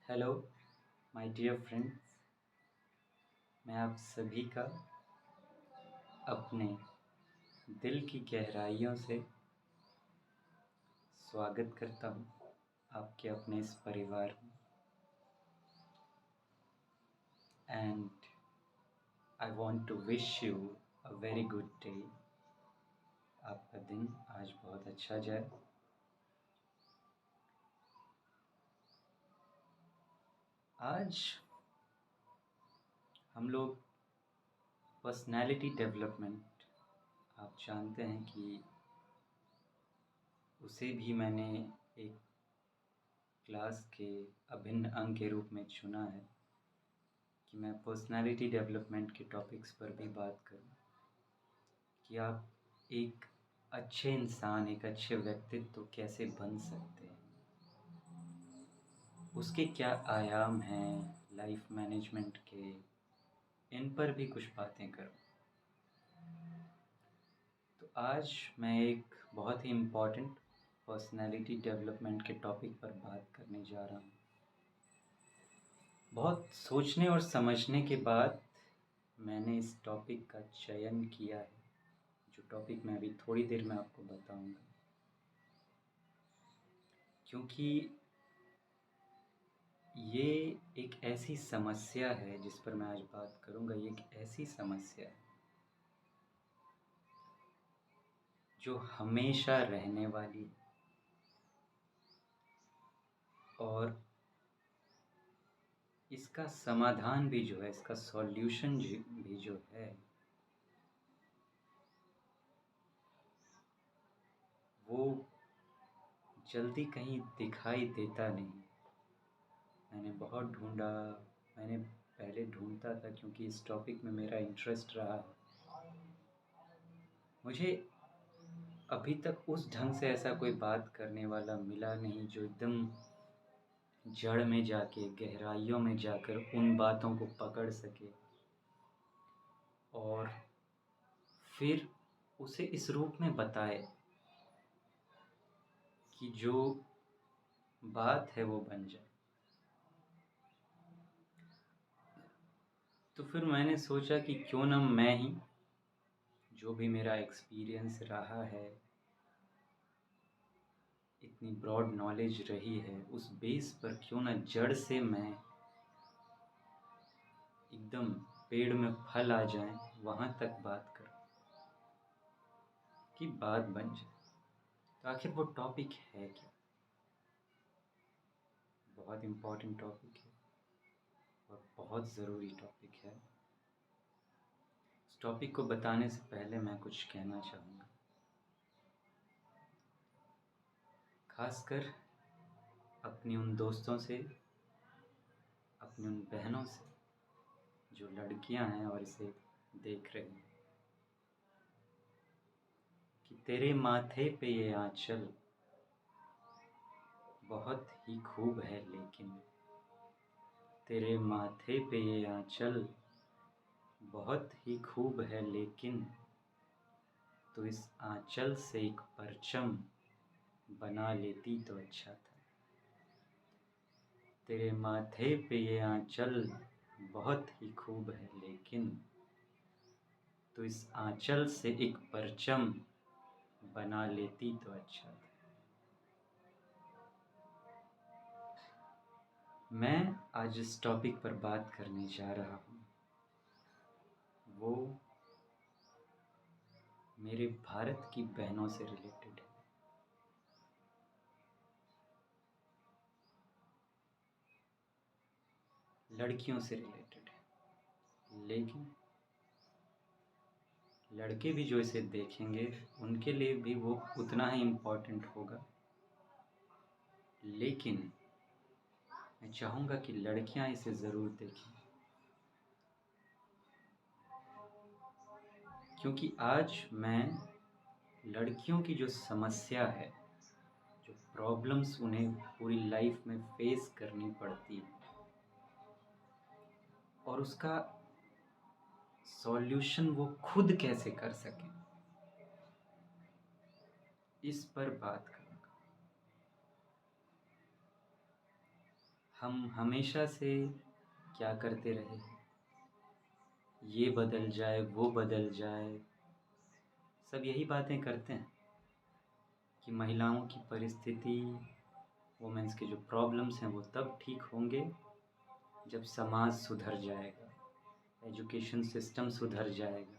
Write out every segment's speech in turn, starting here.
Hello my dear friends. मैं आप सभी का अपने दिल की गहराइयों से स्वागत करता हूँ आपके अपने इस परिवार में। And I want to wish you a very good day. आपका दिन आज बहुत अच्छा जाए। आज हम लोग पर्सनैलिटी डेवलपमेंट, आप जानते हैं कि उसे भी मैंने एक क्लास के अभिन्न अंग के रूप में चुना है कि मैं पर्सनैलिटी डेवलपमेंट के टॉपिक्स पर भी बात करूं कि आप एक अच्छे इंसान, एक अच्छे व्यक्तित्व कैसे बन सकते हैं, उसके क्या आयाम हैं लाइफ मैनेजमेंट के, इन पर भी कुछ बातें करूं। तो आज मैं एक बहुत ही इम्पॉर्टेंट पर्सनैलिटी डेवलपमेंट के टॉपिक पर बात करने जा रहा हूं। बहुत सोचने और समझने के बाद मैंने इस टॉपिक का चयन किया है, जो टॉपिक मैं अभी थोड़ी देर में आपको बताऊंगा। क्योंकि ये एक ऐसी समस्या है जिस पर मैं आज बात करूंगा। ये एक ऐसी समस्या है जो हमेशा रहने वाली है और इसका समाधान भी जो है, इसका सॉल्यूशन भी जो है, वो जल्दी कहीं दिखाई देता नहीं। मैंने बहुत ढूंढा, मैंने पहले ढूंढता था क्योंकि इस टॉपिक में मेरा इंटरेस्ट रहा। मुझे अभी तक उस ढंग से ऐसा कोई बात करने वाला मिला नहीं जो एकदम जड़ में जाके, गहराइयों में जाकर उन बातों को पकड़ सके और फिर उसे इस रूप में बताए कि जो बात है वो बन जाए। तो फिर मैंने सोचा कि क्यों ना मैं ही, जो भी मेरा एक्सपीरियंस रहा है, इतनी ब्रॉड नॉलेज रही है, उस बेस पर क्यों ना जड़ से मैं एकदम पेड़ में फल आ जाए वहाँ तक बात करूं कि बात बन जाए। तो आखिर वो टॉपिक है क्या? बहुत इम्पोर्टेंट टॉपिक है और बहुत ज़रूरी टॉपिक है। इस टॉपिक को बताने से पहले मैं कुछ कहना चाहूँगा, खासकर अपनी उन दोस्तों से, अपनी उन बहनों से जो लड़कियां हैं और इसे देख रही हैं, कि तेरे माथे पे ये आंचल बहुत ही खूब है, लेकिन तेरे माथे पे ये आंचल बहुत ही खूब है, लेकिन तो इस आंचल से एक परचम बना लेती तो अच्छा था। तेरे माथे पे ये आंचल बहुत ही खूब है, लेकिन तो इस आंचल से एक परचम बना लेती तो अच्छा था। मैं आज इस टॉपिक पर बात करने जा रहा हूँ, वो मेरे भारत की बहनों से रिलेटेड है। लड़कियों से रिलेटेड है, लेकिन लड़के भी जो इसे देखेंगे उनके लिए भी वो उतना ही इम्पोर्टेंट होगा। लेकिन मैं चाहूँगा कि लड़कियाँ इसे ज़रूर देखें, क्योंकि आज मैं लड़कियों की जो समस्या है, जो प्रॉब्लम्स उन्हें पूरी लाइफ में फेस करनी पड़ती है, और उसका सॉल्यूशन वो खुद कैसे कर सकें, इस पर बात करूँगा। हम हमेशा से क्या करते रहे, ये बदल जाए वो बदल जाए, सब यही बातें करते हैं कि महिलाओं की परिस्थिति, वुमेन्स के जो प्रॉब्लम्स हैं वो तब ठीक होंगे जब समाज सुधर जाएगा, एजुकेशन सिस्टम सुधर जाएगा,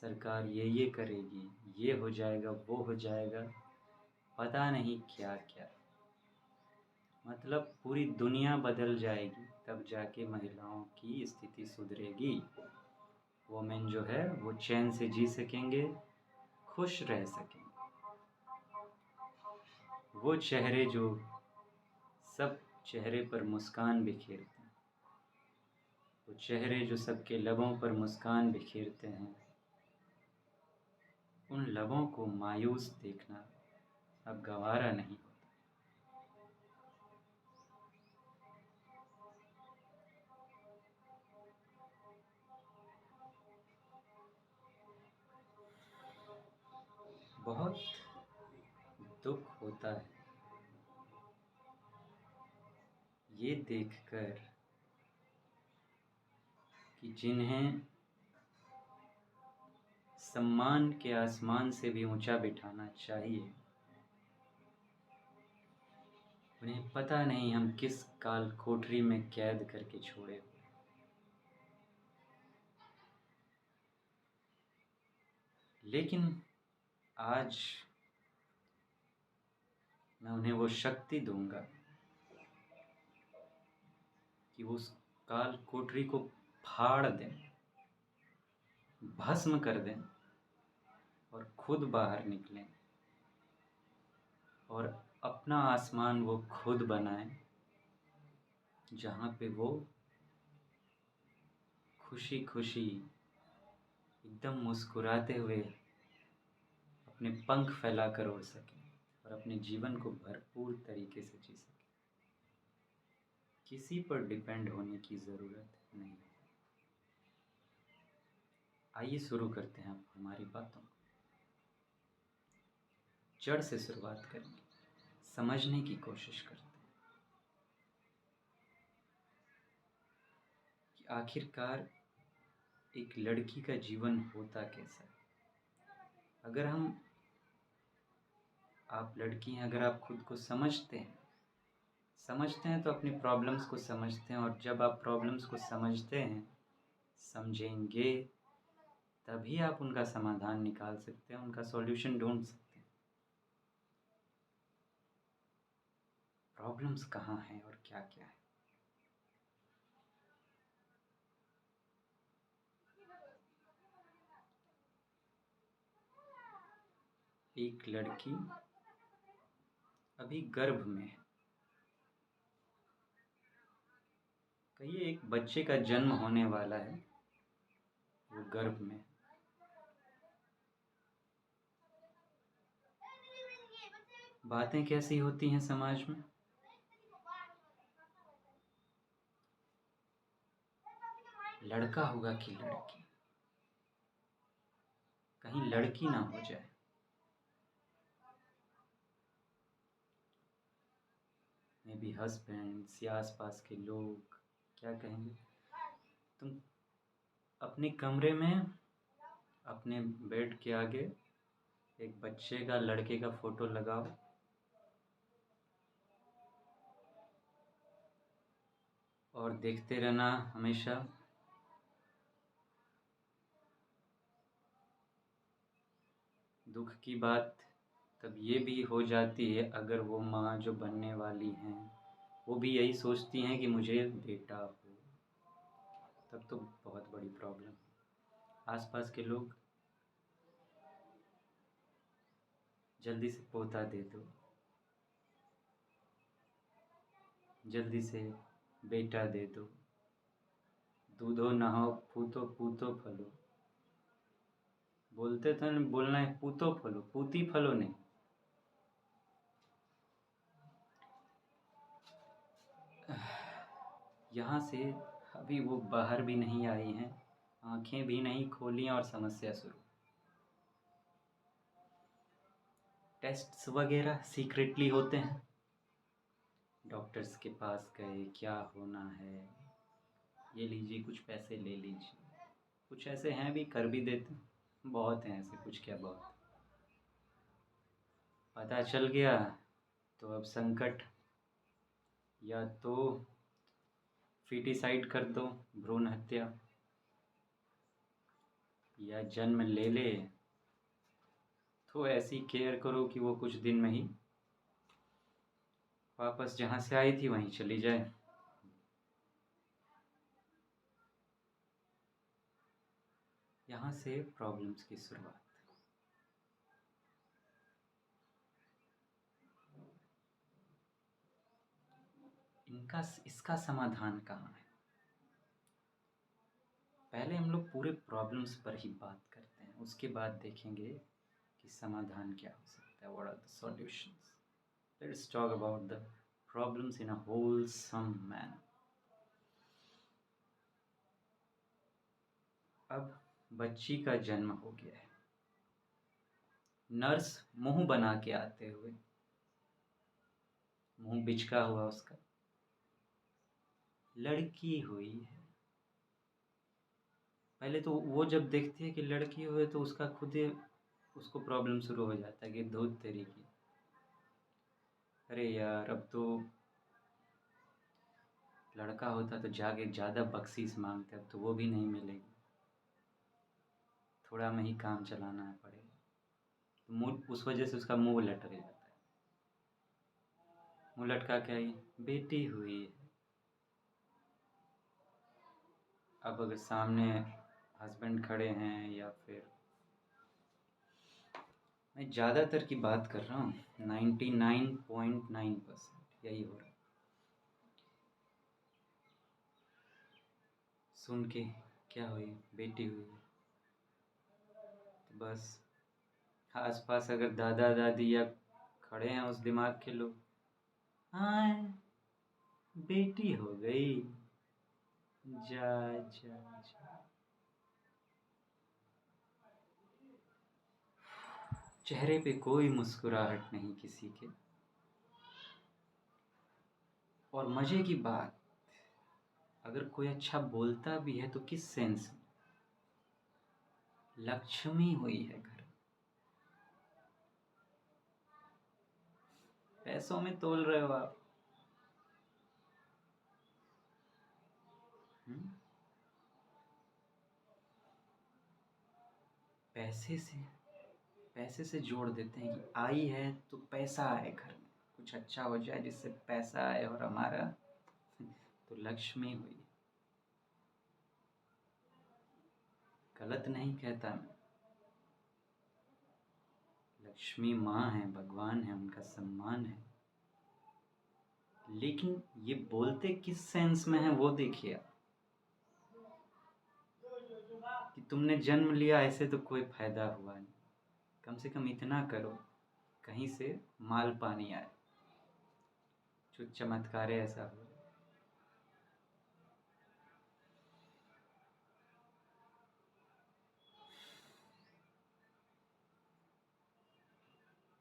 सरकार ये करेगी, ये हो जाएगा वो हो जाएगा, पता नहीं क्या क्या। मतलब पूरी दुनिया बदल जाएगी तब जाके महिलाओं की स्थिति सुधरेगी। वुमेन जो है वो चैन से जी सकेंगे, खुश रह सकेंगे। वो चेहरे जो सब चेहरे पर मुस्कान बिखेरते हैं, वो चेहरे जो सबके लबों पर मुस्कान बिखेरते हैं, उन लबों को मायूस देखना अब गवारा नहीं होता। बहुत दुख होता है ये देखकर कि जिन्हें सम्मान के आसमान से भी ऊंचा बिठाना चाहिए, उन्हें पता नहीं हम किस काल कोठरी में कैद करके छोड़े हुए। लेकिन आज मैं उन्हें वो शक्ति दूंगा कि वो उस काल कोठरी को फाड़ दें, भस्म कर दें और खुद बाहर निकलें और अपना आसमान वो खुद बनाएं, जहाँ पे वो खुशी खुशी एकदम मुस्कुराते हुए अपने पंख फैलाकर उड़ सकें और अपने जीवन को भरपूर तरीके से जी सकें। किसी पर डिपेंड होने की ज़रूरत नहीं। आइए शुरू करते हैं अब हमारी बातों को। जड़ से शुरुआत करेंगे, समझने की कोशिश करते हैं कि आखिरकार एक लड़की का जीवन होता कैसा है। अगर आप लड़की हैं, अगर आप खुद को समझते हैं तो अपनी प्रॉब्लम्स को समझते हैं, और जब आप प्रॉब्लम्स को समझते हैं, समझेंगे, तभी आप उनका समाधान निकाल सकते हैं, उनका सॉल्यूशन ढूंढ सकते हैं। प्रॉब्लम्स कहाँ हैं और क्या क्या है। एक लड़की अभी गर्भ में है, कहिए एक बच्चे का जन्म होने वाला है, वो गर्भ में है। बातें कैसी होती हैं समाज में, लड़का होगा कि लड़की, कहीं लड़की ना हो जाए। मे बी हस्बैंड्स या आसपास के लोग क्या कहेंगे, तुम अपने कमरे में अपने बेड के आगे एक बच्चे का, लड़के का फोटो लगाओ, और देखते रहना हमेशा। दुख की बात तब ये भी हो जाती है अगर वो माँ जो बनने वाली हैं वो भी यही सोचती हैं कि मुझे बेटा हो, तब तो बहुत बड़ी प्रॉब्लम। आसपास के लोग जल्दी से पोता दे दो, जल्दी से बेटा दे दो, दूधो नहाओ, पूतो पूतो फलो। बोलते तो नहीं, बोलना है पूतो फलो, पूती फलो नहीं। यहाँ से अभी वो बाहर भी नहीं आई हैं, आंखें भी नहीं खोली और समस्या शुरू। टेस्ट्स वगैरह सीक्रेटली होते हैं, डॉक्टर्स के पास गए, क्या होना है, ये लीजिए कुछ पैसे ले लीजिए। कुछ ऐसे हैं भी कर भी देते हैं, बहुत हैं ऐसे, कुछ क्या बहुत। पता चल गया तो अब संकट, या तो फीटिसाइड कर दो, भ्रूण हत्या, या जन्म ले ले तो ऐसी केयर करो कि वो कुछ दिन में ही वापस जहाँ से आई थी वहीं चली जाए। यहाँ से प्रॉब्लम्स की शुरुआत। इसका समाधान कहाँ है? पहले हम लोग पूरे प्रॉब्लम्स पर ही बात करते हैं, उसके बाद देखेंगे कि समाधान क्या हो सकता है। What are the solutions? Let's talk about the problems in a wholesome manner. अब बच्ची का जन्म हो गया है, नर्स मुंह बना के आते हुए, मुंह बिचका हुआ उसका, लड़की हुई है। पहले तो वो जब देखती है कि लड़की हुई तो उसका खुद ही उसको प्रॉब्लम शुरू हो जाता है कि धूत तेरी की, अरे यार अब तो लड़का होता तो जाके ज़्यादा बख्शीश मांगते, अब तो वो भी नहीं मिलेगी, थोड़ा में ही काम चलाना पड़ेगा। तो मुँह, उस वजह से उसका मुंह लटक जाता है। मुंह लटका के आई, बेटी हुई है। अब अगर सामने हस्बैंड खड़े हैं, या फिर मैं ज़्यादातर की बात कर रहा हूँ, 99.9% यही हो रहा है। सुन के क्या हुई, बेटी हुई, तो बस आसपास अगर दादा दादी या खड़े हैं उस दिमाग के लोग, हाँ बेटी हो गई, जा जा जा। चेहरे पे कोई मुस्कुराहट नहीं किसी के। और मज़े की बात, अगर कोई अच्छा बोलता भी है तो किस सेंस में? लक्ष्मी हुई है घर। पैसों में तोल रहे हो आप। हुँ? पैसे से पैसे से जोड़ देते हैं कि आई है तो पैसा आए घर में, कुछ अच्छा हो जाए जिससे पैसा आए और हमारा तो लक्ष्मी हुई। गलत नहीं कहता मैं, लक्ष्मी माँ है, भगवान है, उनका सम्मान है, लेकिन ये बोलते किस सेंस में है वो देखिए आप। कि तुमने जन्म लिया ऐसे तो कोई फायदा हुआ नहीं, कम से कम इतना करो कहीं से माल पानी आए, जो चमत्कार ऐसा हो।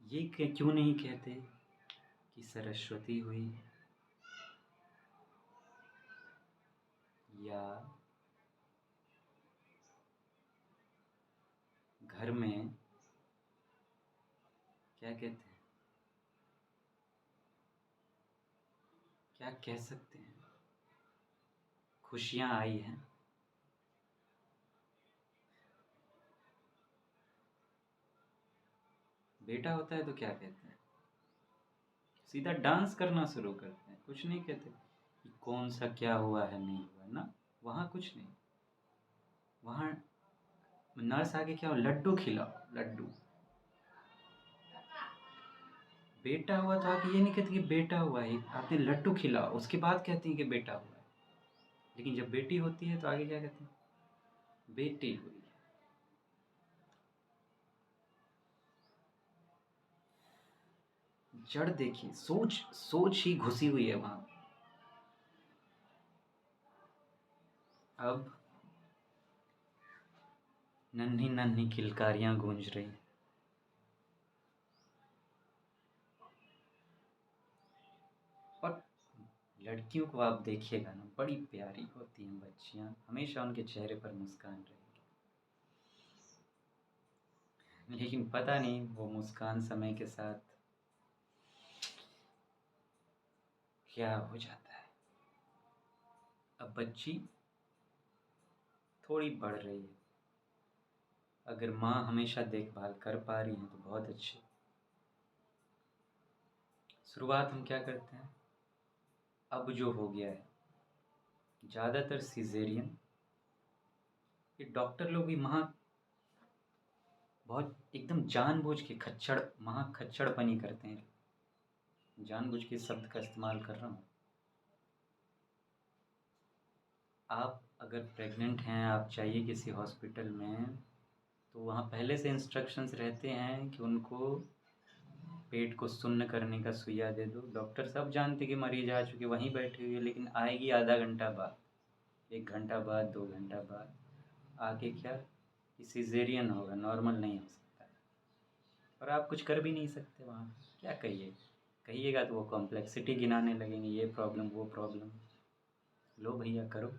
ये क्यों नहीं कहते कि सरस्वती हुई है, या घर में क्या कहते हैं, क्या कह सकते हैं, खुशियाँ आई हैं। बेटा होता है तो क्या कहते हैं, सीधा डांस करना शुरू करते हैं, कुछ नहीं कहते कि कौन सा क्या हुआ है नहीं हुआ ना, वहाँ कुछ नहीं। वहाँ नर्स आके क्या हो, लड्डू खिलाओ, लड्डू। बेटा हुआ तो आके ये नहीं कहती कि बेटा हुआ है, आपने लड्डू खिलाओ, उसके बाद कहती हैं कि बेटा हुआ है। लेकिन जब बेटी होती है तो आगे क्या कहते हैं, बेटी हुई है। जड़ देखिए, सोच सोच ही घुसी हुई है वहां। अब नन्ही नन्ही किलकारियां गूंज रही, और लड़कियों को आप देखिएगा ना, बड़ी प्यारी होती हैं बच्चियाँ, हमेशा उनके चेहरे पर मुस्कान रहेगी। लेकिन पता नहीं वो मुस्कान समय के साथ क्या हो जाता है। अब बच्ची थोड़ी बढ़ रही है, अगर माँ हमेशा देखभाल कर पा रही हैं तो बहुत अच्छी। शुरुआत हम क्या करते हैं, अब जो हो गया है ज़्यादातर सिजेरियन, ये डॉक्टर लोग भी बहुत एकदम जानबूझ के खच्चड़पनी करते हैं। जानबूझ के शब्द का इस्तेमाल कर रहा हूँ। आप अगर प्रेग्नेंट हैं, आप जाइए किसी हॉस्पिटल में, तो वहाँ पहले से इंस्ट्रक्शंस रहते हैं कि उनको पेट को सुन्न करने का सुइया दे दो। डॉक्टर सब जानते कि मरीज आ चुके, वहीं बैठी हुई है, लेकिन आएगी आधा घंटा बाद, 1 घंटा बाद, 2 घंटा बाद आके क्या कि सिजेरियन होगा, नॉर्मल नहीं हो सकता। और आप कुछ कर भी नहीं सकते वहाँ, क्या कहिएगा तो वो कॉम्प्लेक्सिटी गिनाने लगेंगे, ये प्रॉब्लम वो प्रॉब्लम। लो भैया करो।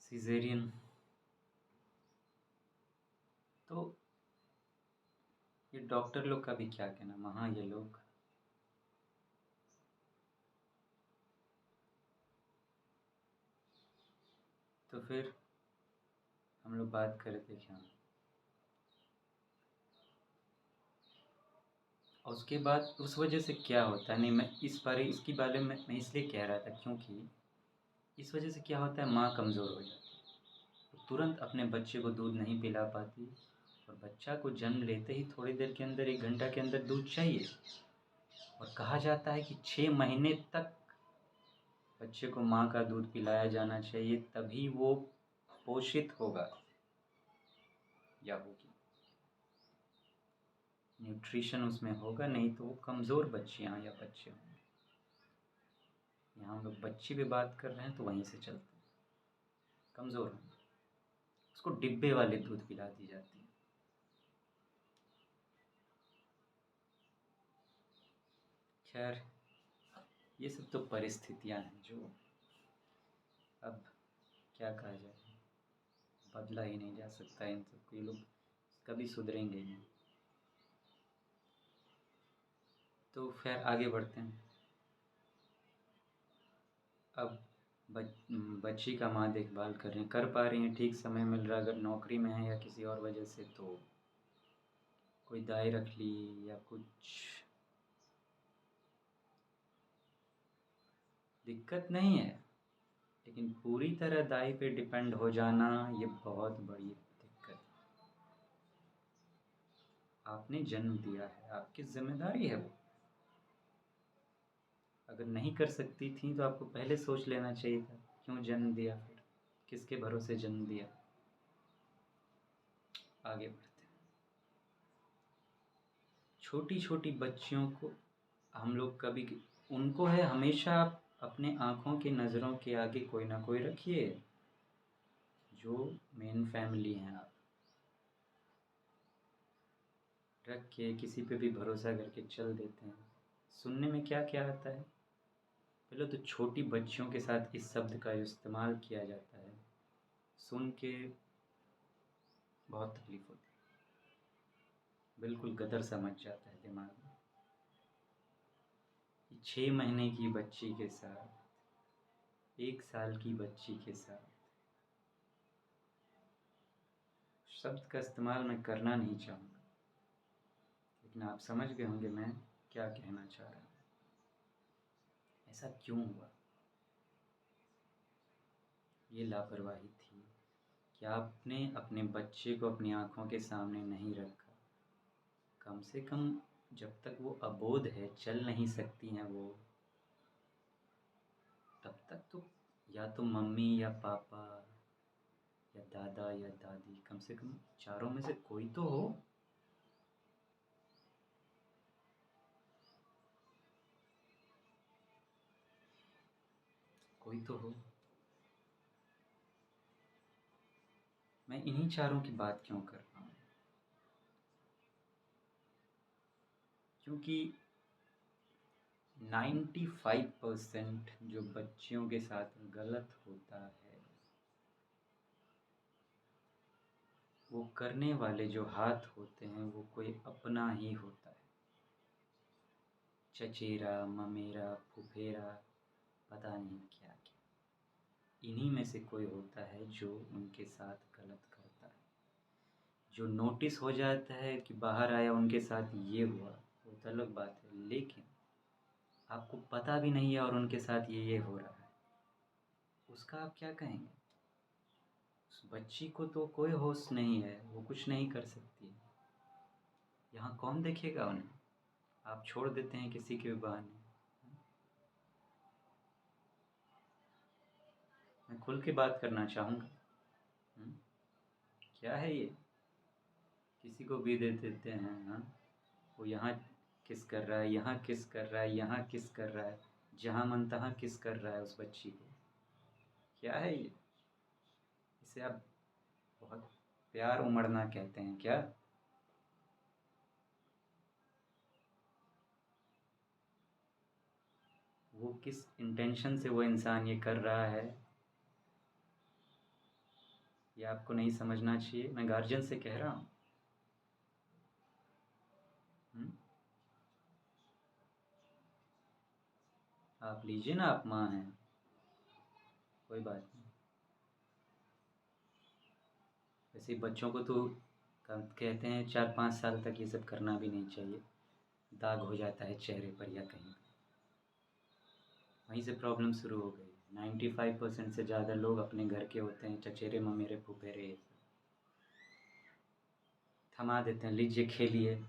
सिजेरियन तो ये डॉक्टर लोग का भी क्या कहना, वहाँ ये लोग तो फिर हम लोग बात करते क्या, और उसके बाद उस वजह से क्या होता है। नहीं, मैं इसकी बारे में मैं इसलिए कह रहा था क्योंकि इस वजह से क्या होता है, माँ कमज़ोर हो जाती है, वो तुरंत अपने बच्चे को दूध नहीं पिला पाती, और बच्चा को जन्म लेते ही थोड़ी देर के अंदर, 1 घंटा के अंदर दूध चाहिए। और कहा जाता है कि 6 महीने तक बच्चे को माँ का दूध पिलाया जाना चाहिए, तभी वो पोषित होगा या होगी, न्यूट्रिशन उसमें होगा, नहीं तो वो कमज़ोर बच्चियाँ या बच्चे होंगे। यहाँ हम लोग बच्ची पे बात कर रहे हैं तो वहीं से चलते हैं, कमज़ोर होंगे, उसको डिब्बे वाले दूध पिला दी जाती है। खैर, ये सब तो परिस्थितियाँ हैं जो अब क्या कहा जाए, बदला ही नहीं जा सकता इन सबको, ये लोग कभी सुधरेंगे ही नहीं। तो खैर आगे बढ़ते हैं। अब बच्ची का माँ देखभाल कर पा रही हैं, ठीक समय मिल रहा, अगर नौकरी में है या किसी और वजह से तो कोई दाई रख ली या कुछ, दिक्कत नहीं है। लेकिन पूरी तरह दाई पे डिपेंड हो जाना ये बहुत बड़ी दिक्कत है। आपने जन्म दिया है, आपकी जिम्मेदारी है वो। अगर नहीं कर सकती थी तो आपको पहले सोच लेना चाहिए था, क्यों जन्म दिया, फिर किसके भरोसे जन्म दिया। आगे बढ़ते हैं। छोटी छोटी बच्चियों को हम लोग कभी उनको है हमेशा आप अपने आँखों की नज़रों के आगे कोई ना कोई रखिए, जो मेन फैमिली हैं, आप रख के किसी पे भी भरोसा करके चल देते हैं। सुनने में क्या क्या आता है, पहले तो छोटी बच्चियों के साथ इस शब्द का इस्तेमाल किया जाता है, सुन के बहुत तकलीफ़ होती है, बिल्कुल गदर सा मच जाता है दिमाग में। 6 महीने की बच्ची के साथ, 1 साल की बच्ची के साथ शब्द का इस्तेमाल मैं करना नहीं चाहूँगा, लेकिन आप समझ गए होंगे मैं क्या कहना चाह रहा हूँ। ऐसा क्यों हुआ, ये लापरवाही थी कि आपने अपने बच्चे को अपनी आँखों के सामने नहीं रखा। कम से कम जब तक वो अबोध है, चल नहीं सकती हैं वो, तब तक तो या तो मम्मी या पापा या दादा या दादी, कम से कम चारों में से कोई तो हो। कोई तो हो। मैं इन्हीं चारों की बात क्यों कर रहा हूँ, क्योंकि 95% जो बच्चियों के साथ गलत होता है वो करने वाले जो हाथ होते हैं वो कोई अपना ही होता है। चचेरा, ममेरा, फुफेरा, पता नहीं क्या क्या, इन्हीं में से कोई होता है जो उनके साथ गलत करता है। जो नोटिस हो जाता है कि बाहर आया उनके साथ ये हुआ, वो तो अलग बात है, लेकिन आपको पता भी नहीं है और उनके साथ ये हो रहा है, उसका आप क्या कहेंगे? उस बच्ची को तो कोई होश नहीं है, वो कुछ नहीं कर सकती। यहाँ कौन देखेगा उन्हें? आप छोड़ देते हैं किसी के भी बहाने। मैं खुल के बात करना चाहूँगा। क्या है ये? किसी को भी दे देते हैं। हाँ, वो यहाँ किस कर रहा है, यहाँ किस कर रहा है, यहाँ किस कर रहा है, जहाँ मन तहाँ किस कर रहा है उस बच्ची को। क्या है ये? इसे आप बहुत प्यार उमड़ना कहते हैं क्या? वो किस इंटेंशन से वो इंसान ये कर रहा है, ये आपको नहीं समझना चाहिए। मैं गार्जियन से कह रहा हूँ। आप लीजिए ना, आप माँ हैं, कोई बात नहीं। वैसे बच्चों को तो कहते हैं 4-5 साल तक ये सब करना भी नहीं चाहिए, दाग हो जाता है चेहरे पर या कहीं। वहीं से प्रॉब्लम शुरू हो गई। 95% से ज़्यादा लोग अपने घर के होते हैं, चचेरे ममेरे फुफेरे, थमा देते हैं, लीजिए खेलिए,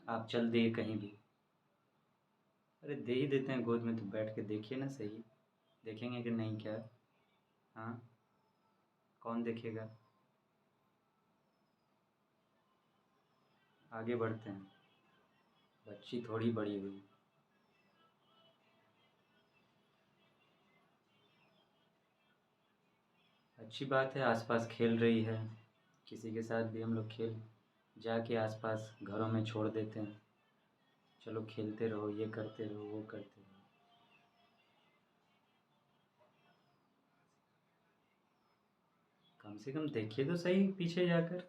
आप चल दिए कहीं भी। अरे दे ही देते हैं गोद में तो बैठ के देखिए ना सही, देखेंगे कि नहीं क्या? हाँ, कौन देखेगा? आगे बढ़ते हैं। बच्ची थोड़ी बड़ी हुई। अच्छी बात है, आसपास खेल रही है, किसी के साथ भी हम लोग खेल जाके आसपास घरों में छोड़ देते हैं, चलो खेलते रहो, ये करते रहो, वो करते रहो। कम से कम देखिए तो सही पीछे जाकर,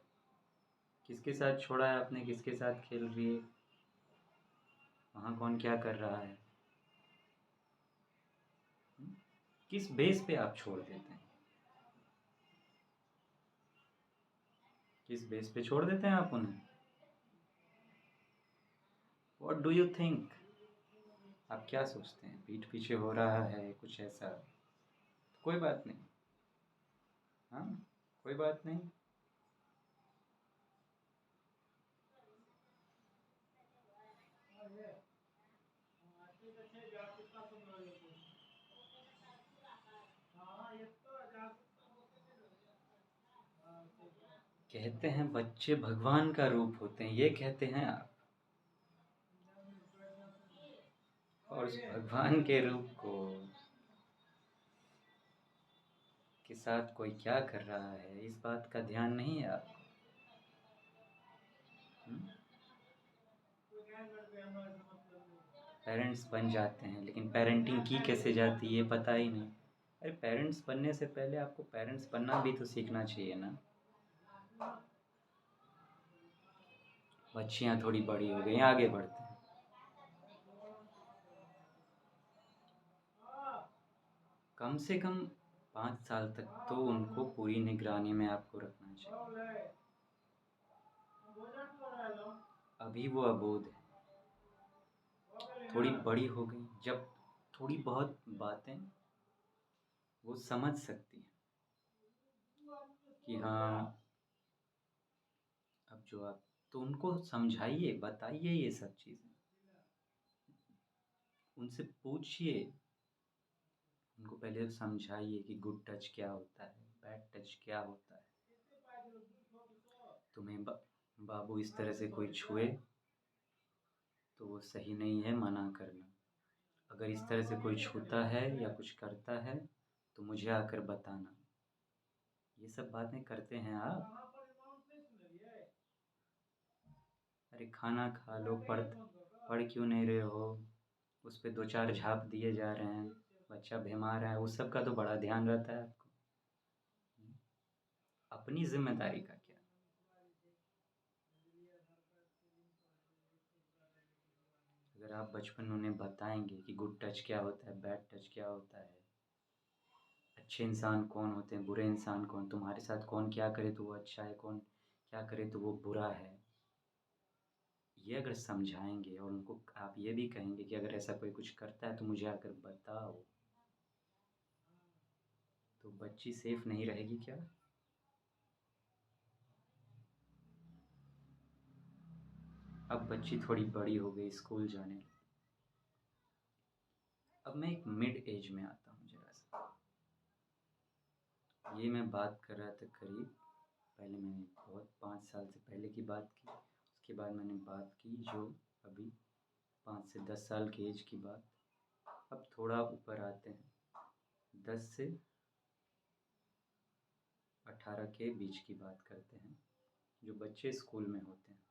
किसके साथ छोड़ा है आपने, किसके साथ खेल रही है, वहाँ कौन क्या कर रहा है। किस बेस पे आप छोड़ देते हैं? किस बेस पे छोड़ देते हैं आप उन्हें? What do you think? आप क्या सोचते हैं? पीठ पीछे हो रहा है कुछ ऐसा? कोई बात नहीं। हाँ, कोई बात नहीं। कहते हैं बच्चे भगवान का रूप होते हैं, ये कहते हैं आप, और उस भगवान के रूप को के साथ कोई क्या कर रहा है, इस बात का ध्यान नहीं है आपको? पेरेंट्स बन जाते हैं लेकिन पेरेंटिंग की कैसे जाती है ये पता ही नहीं। अरे पेरेंट्स बनने से पहले आपको पेरेंट्स बनना भी तो सीखना चाहिए ना। बच्चियाँ थोड़ी बड़ी हो गई, आगे बढ़ते हैं। कम से कम 5 साल तक तो उनको पूरी निगरानी में आपको रखना चाहिए। अभी वो अबोध है, थोड़ी बड़ी हो गई, जब थोड़ी बहुत बातें वो समझ सकती हैं कि हाँ अब जो आप, तो उनको समझाइए, बताइए ये सब चीज़ें, उनसे पूछिए, उनको पहले समझाइए कि गुड टच क्या होता है, बैड टच क्या होता है। तुम्हें बाबू इस तरह से कोई छुए तो वो सही नहीं है, मना करना। अगर इस तरह से कोई छूता है या कुछ करता है तो मुझे आकर बताना। ये सब बातें करते हैं आप? अरे खाना खा लो, पढ़ क्यों नहीं रहे हो, उस पे 2-4 झाप दिए जा रहे हैं, बच्चा बीमार है, उस सब का तो बड़ा ध्यान रहता है आपको। अपनी ज़िम्मेदारी का क्या? अगर आप बचपन में उन्हें बताएँगे कि गुड टच क्या होता है, बैड टच क्या होता है, अच्छे इंसान कौन होते हैं, बुरे इंसान कौन, तुम्हारे साथ कौन क्या करे तो वो अच्छा है, कौन क्या करे तो वो बुरा है, ये अगर समझाएँगे और उनको आप ये भी कहेंगे कि अगर ऐसा कोई कुछ करता है तो मुझे आकर बताओ, तो बच्ची सेफ नहीं रहेगी क्या? अब बच्ची थोड़ी बड़ी हो गई, स्कूल जाने लगी। अब मैं एक मिड एज में आता हूँ ज़रा-सा। ये मैं बात कर रहा था करीब, पहले मैंने बहुत 5 साल से पहले की बात की, उसके बाद मैंने बात की जो अभी 5 से 10 साल की एज की बात। अब थोड़ा ऊपर आते हैं, 10 से 18 के बीच की बात करते हैं, जो बच्चे स्कूल में होते हैं।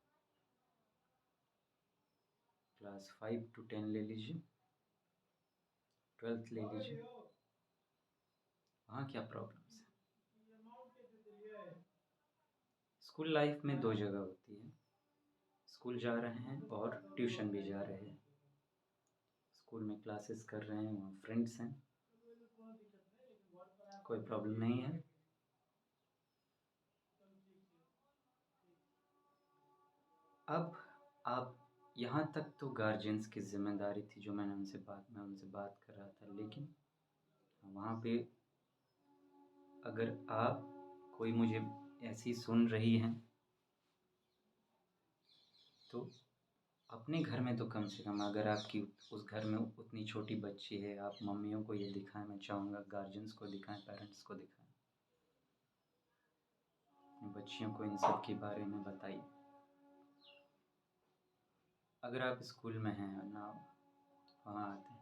क्लास 5 to 10 ले लीजिए, 12th ले लीजिए, वहाँ क्या प्रॉब्लम्स हैं? स्कूल लाइफ में 2 जगह होती है, स्कूल जा रहे हैं और ट्यूशन भी जा रहे हैं। स्कूल में क्लासेस कर रहे हैं, वहाँ फ्रेंड्स हैं, कोई प्रॉब्लम नहीं है। अब आप यहाँ तक तो गार्जियंस की ज़िम्मेदारी थी जो मैं उनसे बात कर रहा था, लेकिन वहाँ पे अगर आप कोई मुझे ऐसी सुन रही हैं तो अपने घर में तो कम से कम अगर आपकी उस घर में उतनी छोटी बच्ची है, आप मम्मियों को ये दिखाएं, मैं चाहूँगा गार्जियंस को दिखाएं, पेरेंट्स को दिखाएं, अपनी बच्चियों को इन सब के बारे में बताइए। अगर आप स्कूल में हैं ना, वहाँ आते हैं,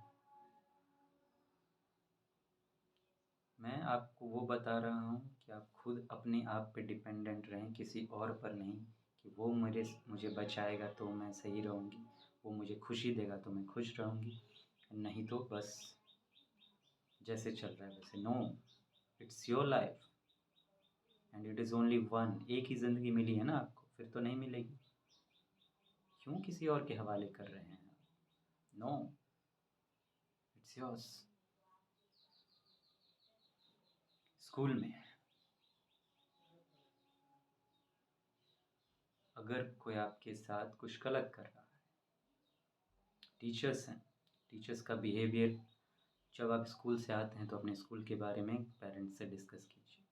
मैं आपको वो बता रहा हूँ कि आप खुद अपने आप पे डिपेंडेंट रहें, किसी और पर नहीं कि वो मुझे बचाएगा तो मैं सही रहूँगी, वो मुझे खुशी देगा तो मैं खुश रहूँगी, नहीं तो बस जैसे चल रहा है वैसे। No, it's your life and it is only one. एक ही ज़िंदगी मिली है ना आपको, फिर तो नहीं मिलेगी। क्यों किसी और के हवाले कर रहे हैं? No, it's yours. स्कूल में अगर कोई आपके साथ कुछ गलत कर रहा है, टीचर्स हैं, टीचर्स का बिहेवियर, जब आप स्कूल से आते हैं तो अपने स्कूल के बारे में पेरेंट्स से डिस्कस कीजिए।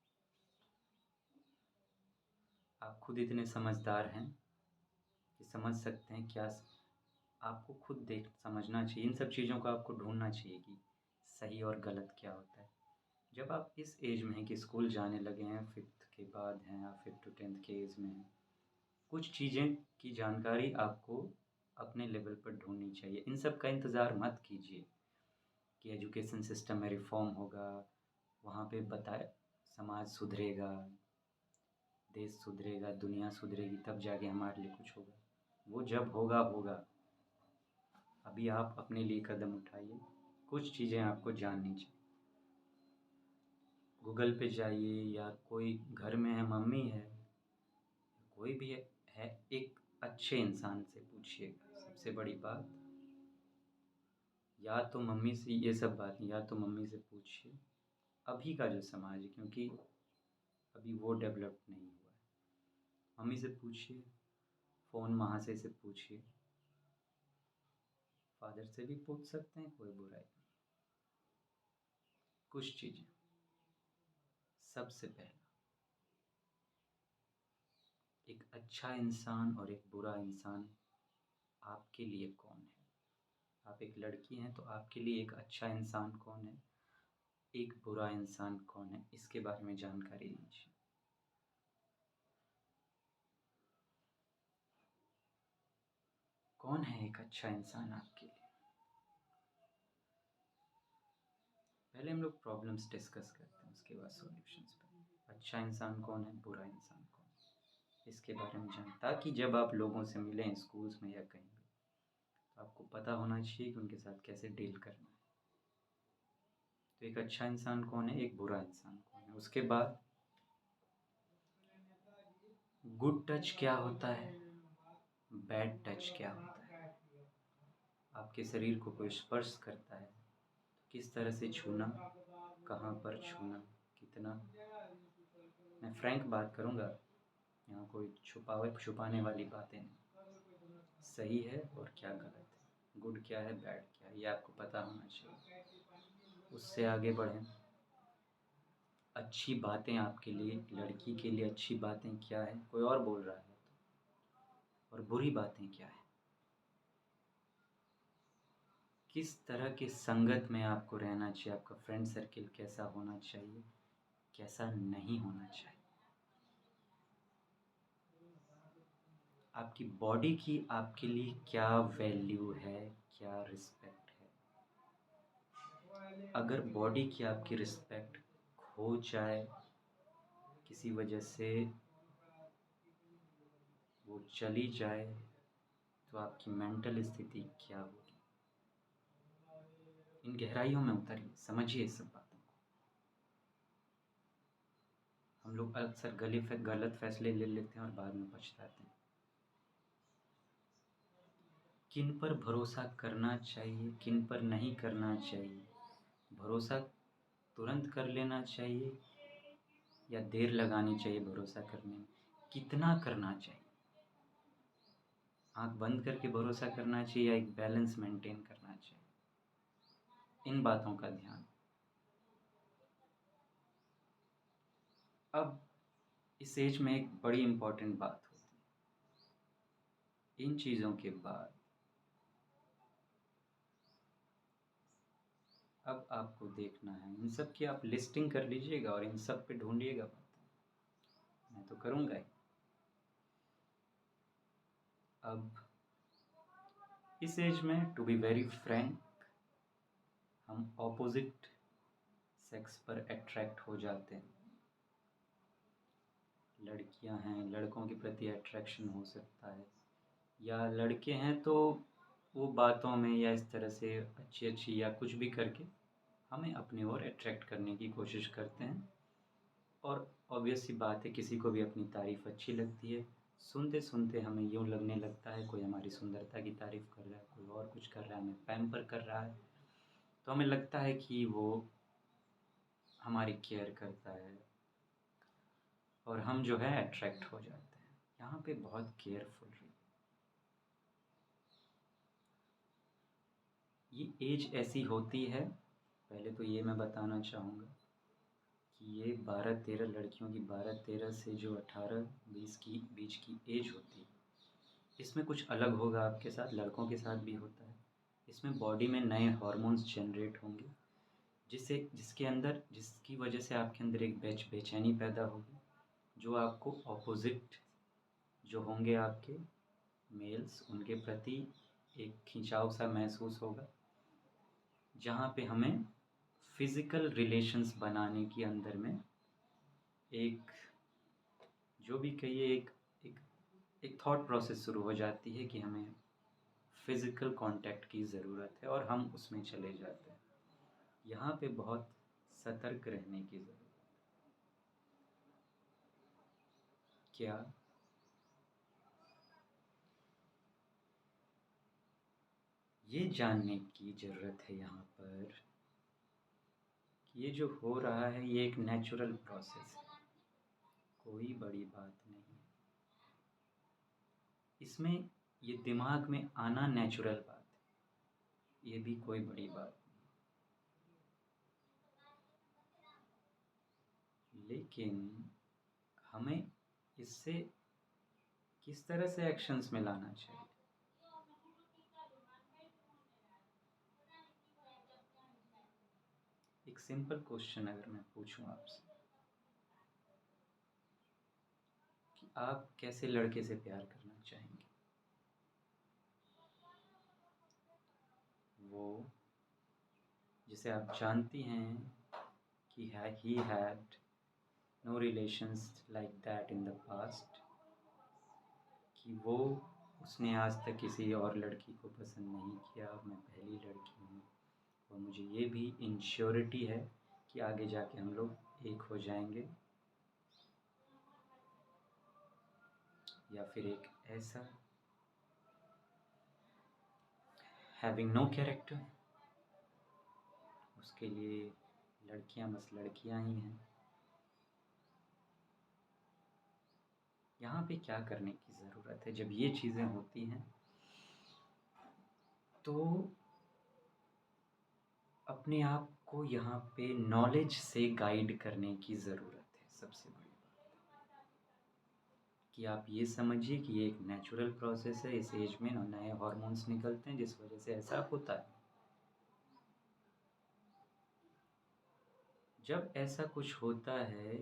आप खुद इतने समझदार हैं कि समझ सकते हैं क्या, आपको खुद देख समझना चाहिए, इन सब चीज़ों को आपको ढूंढना चाहिए कि सही और गलत क्या होता है। जब आप इस एज में हैं कि स्कूल जाने लगे हैं, 5th के बाद हैं, आप 5th to 10th के एज में हैं, कुछ चीज़ें की जानकारी आपको अपने लेवल पर ढूंढनी चाहिए। इन सब का इंतज़ार मत कीजिए कि एजुकेशन सिस्टम में रिफ़ॉर्म होगा, वहाँ पे बताए समाज सुधरेगा, देश सुधरेगा, दुनिया सुधरेगी, तब जाके हमारे लिए कुछ होगा। वो जब होगा होगा, अभी आप अपने लिए कदम उठाइए। कुछ चीज़ें आपको जाननी चाहिए। गूगल पे जाइए, या कोई घर में है, मम्मी है, कोई भी है, एक अच्छे इंसान से पूछिएगा। सबसे बड़ी बात, या तो मम्मी से ये सब बात नहीं, या तो मम्मी से पूछिए अभी का जो समाज है, क्योंकि अभी वो डेवलप नहीं हुआ है। मम्मी से पूछिए, फ़ोन महाशय से पूछिए, फादर से भी पूछ सकते हैं, कोई बुराई नहीं। कुछ चीज़ें, सबसे पहला, एक अच्छा इंसान और एक बुरा इंसान आपके लिए कौन है? आप एक लड़की हैं तो आपके लिए एक अच्छा इंसान कौन है, एक बुरा इंसान कौन है, इसके बारे में जानकारी लीजिए। कौन है एक अच्छा इंसान आपके लिए? पहले हम लोग प्रॉब्लम्स डिस्कस करते हैं, उसके बाद सॉल्यूशंस पे। अच्छा इंसान कौन है, बुरा इंसान कौन है, इसके बारे में जानें, ताकि जब आप लोगों से मिलें स्कूल्स में या कहीं भी, आपको पता होना चाहिए कि उनके साथ कैसे डील करना है। तो एक अच्छा इंसान कौन है, एक बुरा इंसान कौन है। उसके बाद गुड टच क्या होता है, बैड टच क्या होता है। आपके शरीर को कोई स्पर्श करता है, किस तरह से छूना, कहाँ पर छूना, कितना। मैं फ्रैंक बात करूँगा, यहाँ कोई छुपाने वाली बातें नहीं। सही है और क्या गलत है, गुड क्या है, बैड क्या है, ये आपको पता होना चाहिए। उससे आगे बढ़ें। अच्छी बातें आपके लिए, लड़की के लिए अच्छी बातें क्या है, कोई और बोल रहा है तो। और बुरी बातें क्या है, किस तरह की संगत में आपको रहना चाहिए, आपका फ्रेंड सर्किल कैसा होना चाहिए, कैसा नहीं होना चाहिए। आपकी बॉडी की आपके लिए क्या वैल्यू है, क्या रिस्पेक्ट है। अगर बॉडी की आपकी रिस्पेक्ट खो जाए, किसी वजह से वो चली जाए, तो आपकी मेंटल स्थिति क्या होगी। इन गहराइयों में उतरिए, समझिए इस सब बातों को। हम लोग अक्सर गलत फैसले ले लेते हैं और बाद में पछताते हैं। किन पर भरोसा करना चाहिए, किन पर नहीं करना चाहिए। भरोसा तुरंत कर लेना चाहिए या देर लगानी चाहिए भरोसा करने में, कितना करना चाहिए। आँख बंद करके भरोसा करना चाहिए या एक बैलेंस मेंटेन करना चाहिए। इन बातों का ध्यान। अब इस एज में एक बड़ी इम्पोर्टेंट बात होती है। इन चीज़ों के बाद अब आपको देखना है, इन सब की आप लिस्टिंग कर लीजिएगा और इन सब पे ढूंढिएगा बातें। मैं तो करूँगा ही। अब इस एज में टू बी वेरी फ्रैंक, हम ऑपोजिट सेक्स पर अट्रैक्ट हो जाते हैं। लड़कियां हैं, लड़कों के प्रति अट्रैक्शन हो सकता है, या लड़के हैं तो वो बातों में या इस तरह से अच्छी अच्छी या कुछ भी करके हमें अपनी ओर अट्रैक्ट करने की कोशिश करते हैं। और ऑब्वियस सी बात है, किसी को भी अपनी तारीफ़ अच्छी लगती है। सुनते सुनते हमें यूँ लगने लगता है कोई हमारी सुंदरता की तारीफ़ कर रहा है, कोई और कुछ कर रहा है, हमें पैम्पर कर रहा है, तो हमें लगता है कि वो हमारी केयर करता है और हम जो है अट्रैक्ट हो जाते हैं। यहाँ पे बहुत केयरफुल रहिए। ये एज ऐसी होती है, पहले तो ये मैं बताना चाहूँगा कि ये 12-13 लड़कियों की 12-13 से जो 18-20 की बीच की एज होती है, इसमें कुछ अलग होगा आपके साथ, लड़कों के साथ भी होता है। इसमें बॉडी में नए हार्मोन्स जनरेट होंगे, जिसकी वजह से आपके अंदर एक बेचैनी पैदा होगी, जो आपको ऑपोजिट जो होंगे आपके मेल्स, उनके प्रति एक खिंचाव सा महसूस होगा, जहाँ पे हमें फिज़िकल रिलेशंस बनाने की अंदर में एक जो भी कहिए एक एक थॉट प्रोसेस शुरू हो जाती है कि हमें फ़िज़िकल कांटेक्ट की ज़रूरत है और हम उसमें चले जाते हैं। यहाँ पे बहुत सतर्क रहने की ज़रूरत है। क्या ये जानने की ज़रूरत है यहाँ पर कि ये जो हो रहा है ये एक नेचुरल प्रोसेस है, कोई बड़ी बात नहीं है इसमें। ये दिमाग में आना नेचुरल बात है, ये भी कोई बड़ी बात नहीं। लेकिन हमें इससे किस तरह से एक्शंस में लाना चाहिए। एक सिंपल क्वेश्चन अगर मैं पूछूं आपसे कि आप कैसे लड़के से प्यार करना चाहेंगे। वो जिसे आप जानती हैं कि he had no relations like that in the past, कि वो उसने आज तक किसी और लड़की को पसंद नहीं किया, मैं पहली लड़की हूँ और मुझे ये भी इंश्योरिटी है कि आगे जाके हम लोग एक हो जाएंगे। या फिर एक ऐसा हैविंग नो कैरेक्टर, उसके लिए लड़कियां बस लड़कियां ही हैं। यहाँ पे क्या करने की ज़रूरत है जब ये चीज़ें होती हैं? तो अपने आप को यहाँ पे नॉलेज से गाइड करने की ज़रूरत है। सबसे बड़ी बात कि आप ये समझिए कि ये एक नेचुरल प्रोसेस है। इस एज में नए हार्मोन्स निकलते हैं जिस वजह से ऐसा होता है। जब ऐसा कुछ होता है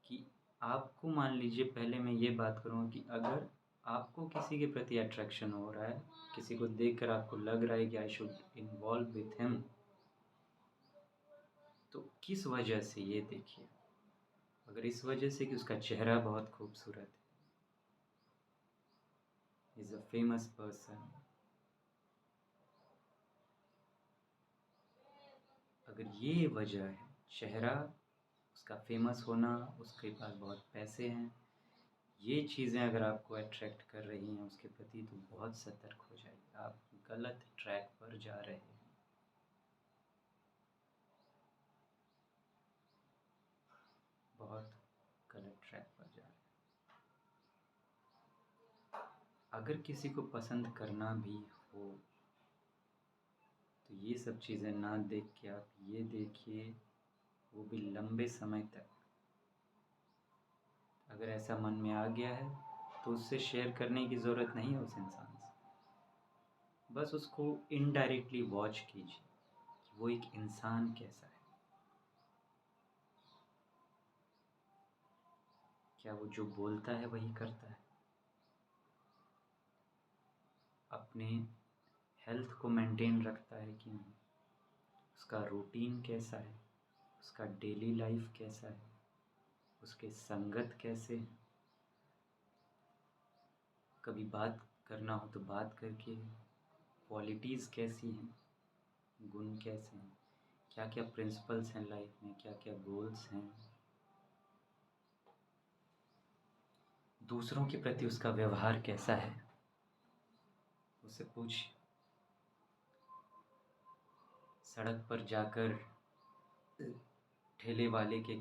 कि आपको, मान लीजिए पहले मैं ये बात करूँ कि अगर आपको किसी के प्रति अट्रैक्शन हो रहा है, किसी को देखकर आपको लग रहा है कि I should involve with him, तो किस वजह से ये देखिए। अगर इस वजह से कि उसका चेहरा बहुत खूबसूरत है, इज़ अ फेमस पर्सन, अगर ये वजह है चेहरा, उसका फेमस होना, उसके पास बहुत पैसे हैं, ये चीज़ें अगर आपको अट्रैक्ट कर रही हैं उसके प्रति, तो बहुत सतर्क हो जाइए। आप गलत ट्रैक पर जा रहे हैं। बहुत गलत ट्रैक पर जा रहे हैं। अगर किसी को पसंद करना भी हो तो ये सब चीज़ें ना देख के आप ये देखिए, वो भी लंबे समय तक। अगर ऐसा मन में आ गया है तो उससे शेयर करने की ज़रूरत नहीं है उस इंसान से। बस उसको इनडायरेक्टली वॉच कीजिए कि वो एक इंसान कैसा है। क्या वो जो बोलता है वही करता है? अपने हेल्थ को मेंटेन रखता है कि नहीं? उसका रूटीन कैसा है? उसका डेली लाइफ कैसा है? उसके संगत कैसे हैं? कभी बात करना हो तो बात करके क्वालिटीज़ कैसी हैं, गुण कैसे हैं, क्या क्या प्रिंसिपल्स हैं लाइफ में, क्या क्या गोल्स हैं, दूसरों के प्रति उसका व्यवहार कैसा है, उससे पूछिए। सड़क पर जाकर ठेले वाले के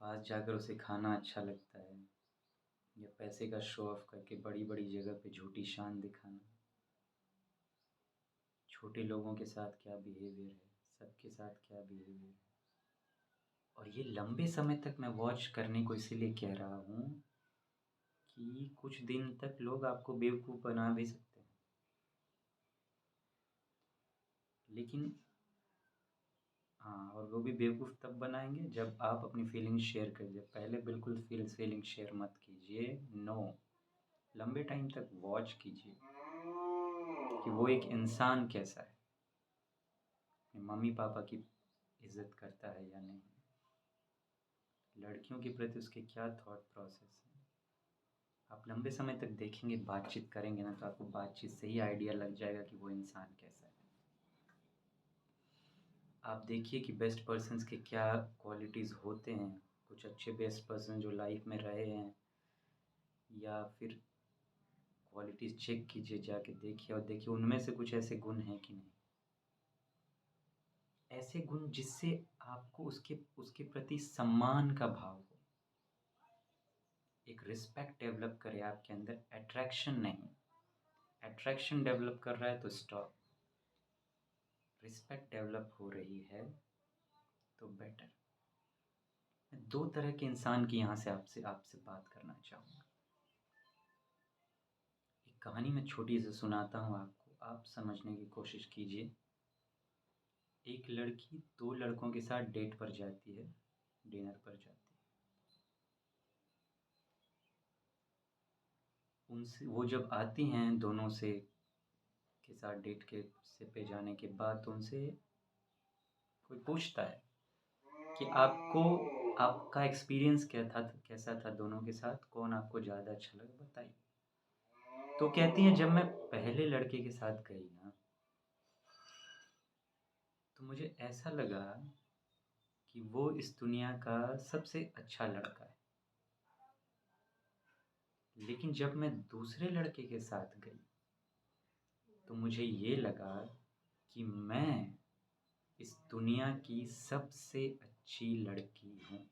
पास जाकर उसे खाना अच्छा लगता है, या पैसे का शो ऑफ करके बड़ी बड़ी जगह पे झूठी शान दिखाना, छोटे लोगों के साथ क्या बिहेवियर है, सबके साथ क्या बिहेवियर है। और ये लंबे समय तक मैं वॉच करने को इसीलिए कह रहा हूँ कि कुछ दिन तक लोग आपको बेवकूफ़ बना भी सकते हैं, लेकिन हाँ, और वो भी बेवकूफ़ तब बनाएंगे जब आप अपनी फीलिंग्स शेयर करिए। पहले बिल्कुल फीलिंग शेयर मत कीजिए। नो, लंबे टाइम तक वॉच कीजिए कि वो एक इंसान कैसा है, अपने मम्मी पापा की इज्जत करता है या नहीं, लड़कियों के प्रति उसके क्या थॉट प्रोसेस है। आप लंबे समय तक देखेंगे, बातचीत करेंगे ना, तो आपको बातचीत से ही आइडिया लग जाएगा कि वो इंसान कैसा है। आप देखिए कि बेस्ट पर्सन्स के क्या क्वालिटीज़ होते हैं। कुछ अच्छे बेस्ट पर्सन जो लाइफ में रहे हैं, या फिर क्वालिटीज़ चेक कीजिए, जाके देखिए और देखिए उनमें से कुछ ऐसे गुण हैं कि नहीं। ऐसे गुण जिससे आपको उसके उसके प्रति सम्मान का भाव हो, एक रिस्पेक्ट डेवलप करे आपके अंदर, अट्रैक्शन नहीं। अट्रैक्शन डेवलप कर रहा है तो स्टॉप। रिस्पेक्ट डेवलप हो रही है तो बेटर। मैं दो तरह के इंसान की यहाँ से आपसे आपसे बात करना चाहूँगा। एक कहानी मैं छोटी सी सुनाता हूँ आपको, आप समझने की कोशिश कीजिए। एक लड़की दो लड़कों के साथ डेट पर जाती है, डिनर पर जाती है। उनसे वो जब आती हैं दोनों से के साथ डेट के से पे जाने के बाद, तो उनसे कोई पूछता है कि आपका एक्सपीरियंस क्या था, कैसा था दोनों के साथ, कौन आपको ज़्यादा अच्छा लगा, बताइए। तो कहती हैं, जब मैं पहले लड़के के साथ गई ना, तो मुझे ऐसा लगा कि वो इस दुनिया का सबसे अच्छा लड़का है। लेकिन जब मैं दूसरे लड़के के साथ गई, तो मुझे ये लगा कि मैं इस दुनिया की सबसे अच्छी लड़की हूँ।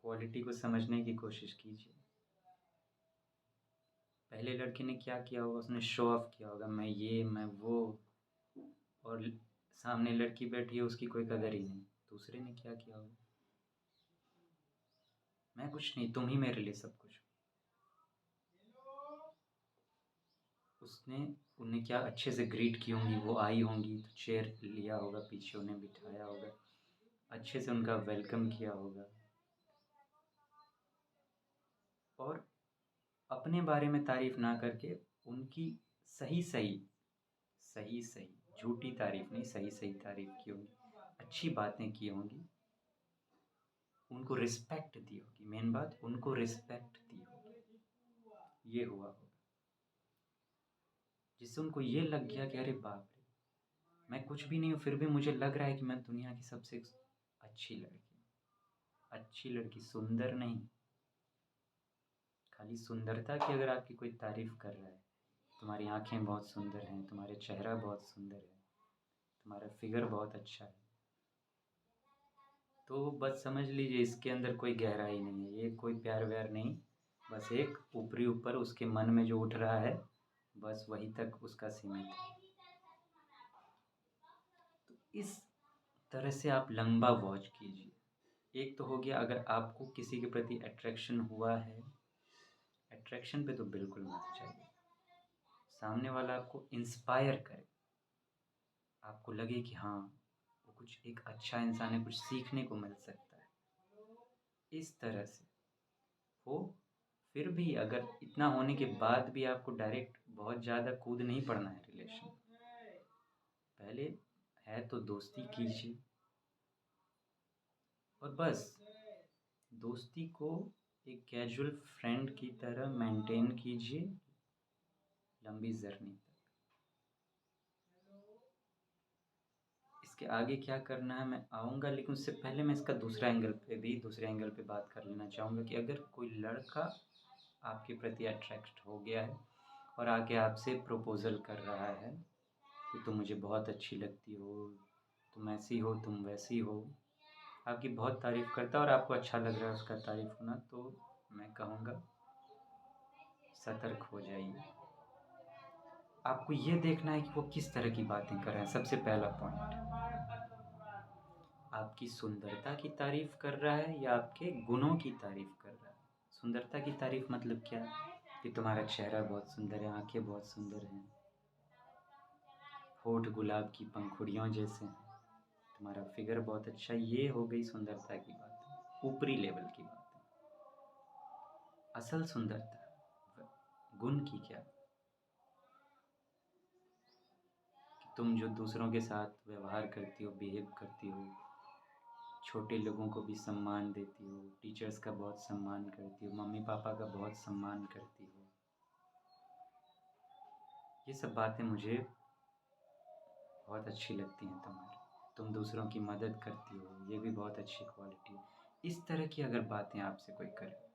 क्वालिटी को समझने की कोशिश कीजिए। पहले लड़के ने क्या किया होगा, उसने शो ऑफ किया होगा, मैं ये मैं वो, और सामने लड़की बैठी है, उसकी कोई कदर ही नहीं। दूसरे ने क्या किया होगा, मैं कुछ नहीं, तुम ही मेरे लिए सब कुछ हो। उसने उन्हें क्या अच्छे से ग्रीट की होंगी, वो आई होंगी तो चेयर लिया होगा, पीछे उन्हें बिठाया होगा, अच्छे से उनका वेलकम किया होगा, और अपने बारे में तारीफ ना करके उनकी सही सही सही सही झूठी तारीफ नहीं, सही सही तारीफ की होगी, अच्छी बातें की होंगी, उनको रिस्पेक्ट दी होगी। मेन बात, उनको रिस्पेक्ट दी होगी। ये हुआ होगा जिससे उनको ये लग गया कि अरे बाप रे, मैं कुछ भी नहीं हूँ, फिर भी मुझे लग रहा है कि मैं दुनिया की सबसे अच्छी लड़की हूँ। अच्छी लड़की, सुंदर नहीं। खाली सुंदरता की अगर आपकी कोई तारीफ कर रहा है, तुम्हारी आंखें बहुत सुंदर हैं, तुम्हारे चेहरा बहुत सुंदर है, तुम्हारा फिगर बहुत अच्छा है, तो बस समझ लीजिए इसके अंदर कोई गहराई नहीं है, ये कोई प्यार व्यार नहीं, बस एक ऊपरी ऊपर उसके मन में जो उठ रहा है, बस वहीं तक उसका सीमित है। तो इस तरह से आप लंबा वॉच कीजिए। एक तो हो गया, अगर आपको किसी के प्रति अट्रैक्शन हुआ है, अट्रैक्शन पे तो बिल्कुल मत जाइए। सामने वाला आपको इंस्पायर करे, आपको लगे कि हाँ, वो कुछ एक अच्छा इंसान है, कुछ सीखने को मिल सकता है, इस तरह से हो। फिर भी अगर इतना होने के बाद भी आपको डायरेक्ट बहुत ज़्यादा कूद नहीं पड़ना है रिलेशन, पहले है तो दोस्ती कीजिए, और बस दोस्ती को एक कैजुअल फ्रेंड की तरह मेंटेन कीजिए लंबी जर्नी तक। इसके आगे क्या करना है मैं आऊँगा, लेकिन उससे पहले मैं इसका दूसरे एंगल पे बात कर लेना चाहूँगा कि अगर कोई लड़का आपके प्रति अट्रैक्ट हो गया है और आके आपसे प्रपोज़ल कर रहा है कि तुम मुझे बहुत अच्छी लगती हो, तुम ऐसी हो, तुम वैसी हो, आपकी बहुत तारीफ़ करता है और आपको अच्छा लग रहा है उसका तारीफ़ होना, तो मैं कहूँगा सतर्क हो जाइए। आपको ये देखना है कि वो किस तरह की बातें कर रहे हैं। सबसे पहला पॉइंट, आपकी सुंदरता की तारीफ़ कर रहा है या आपके गुणों की तारीफ़ कर रहा है। सुंदरता की तारीफ़ मतलब क्या, कि तुम्हारा चेहरा बहुत सुंदर है, आंखें बहुत सुंदर हैं, होठ गुलाब की पंखुड़ियों जैसे हैं, तुम्हारा फिगर बहुत अच्छा, ये हो गई सुंदरता की बात, ऊपरी लेवल की बात। असल सुंदरता गुण की क्या, कि तुम जो दूसरों के साथ व्यवहार करती हो, बिहेव करती हो, छोटे लोगों को भी सम्मान देती हो, टीचर्स का बहुत सम्मान करती हो, मम्मी पापा का बहुत सम्मान करती हो, ये सब बातें मुझे बहुत अच्छी लगती हैं तुम्हारी। तुम दूसरों की मदद करती हो, ये भी बहुत अच्छी क्वालिटी है। इस तरह की अगर बातें आपसे कोई करे,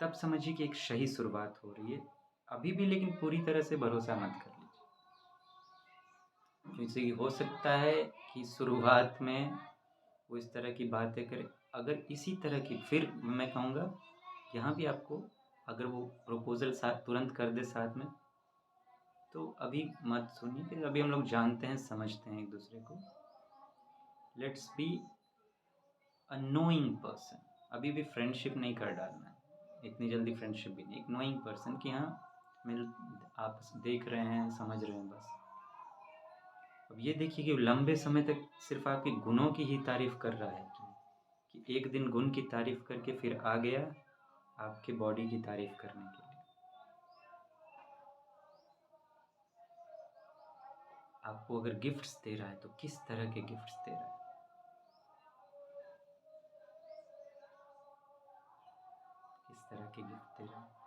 तब समझिए कि एक सही शुरुआत हो रही है अभी भी, लेकिन पूरी तरह से भरोसा मत कर लीजिए, क्योंकि हो सकता है कि शुरुआत में वो इस तरह की बातें करे। अगर इसी तरह की, फिर मैं कहूँगा यहाँ भी आपको, अगर वो प्रपोज़ल साथ तुरंत कर दे साथ में, तो अभी मत सुनिए, कि अभी हम लोग जानते हैं, समझते हैं एक दूसरे को, let's be a knowing person. अभी भी फ्रेंडशिप नहीं कर डालना है, इतनी जल्दी फ्रेंडशिप भी नहीं, एक नोइंग पर्सन कि हाँ मिल, आप देख रहे हैं, समझ रहे हैं बस। अब ये देखिए कि लंबे समय तक सिर्फ आपके गुणों की ही तारीफ कर रहा है, कि एक दिन गुण की तारीफ करके फिर आ गया आपके बॉडी की तारीफ करने के लिए। आपको अगर गिफ्ट्स दे रहा है तो किस तरह के गिफ्ट्स दे रहा है। तरह के गिफ्ट दे रहा है?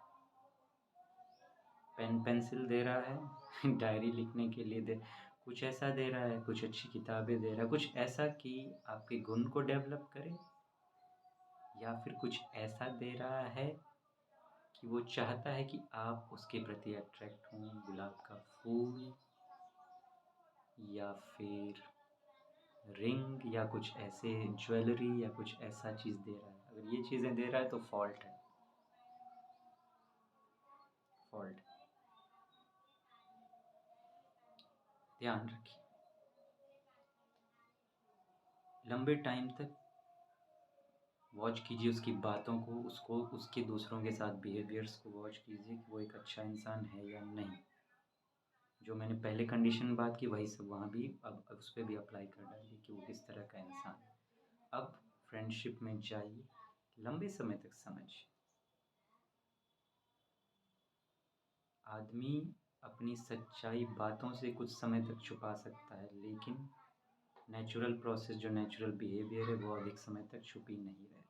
पेन पेंसिल दे रहा है डायरी लिखने के लिए दे, कुछ ऐसा दे रहा है, कुछ अच्छी किताबें दे रहा है, कुछ ऐसा कि आपके गुण को डेवलप करे, या फिर कुछ ऐसा दे रहा है कि वो चाहता है कि आप उसके प्रति अट्रैक्ट हों, गुलाब का फूल या फिर रिंग या कुछ ऐसे ज्वेलरी या कुछ ऐसा चीज़ दे रहा है? अगर ये चीज़ें दे रहा है तो फॉल्ट है, फॉल्ट। ध्यान रखिए, लंबे टाइम तक वॉच कीजिए उसकी बातों को, उसको उसके दूसरों के साथ बिहेवियर्स को वॉच कीजिए कि वो एक अच्छा इंसान है या नहीं। जो मैंने पहले कंडीशन बात की वही सब वहाँ भी अब उस पर भी अप्लाई कर डालिए कि वो किस तरह का इंसान है। अब फ्रेंडशिप में जाइए, लंबे समय तक समझिए। आदमी अपनी सच्चाई बातों से कुछ समय तक छुपा सकता है, लेकिन नेचुरल प्रोसेस जो नेचुरल बिहेवियर है वो अधिक समय तक छुपी नहीं रहती।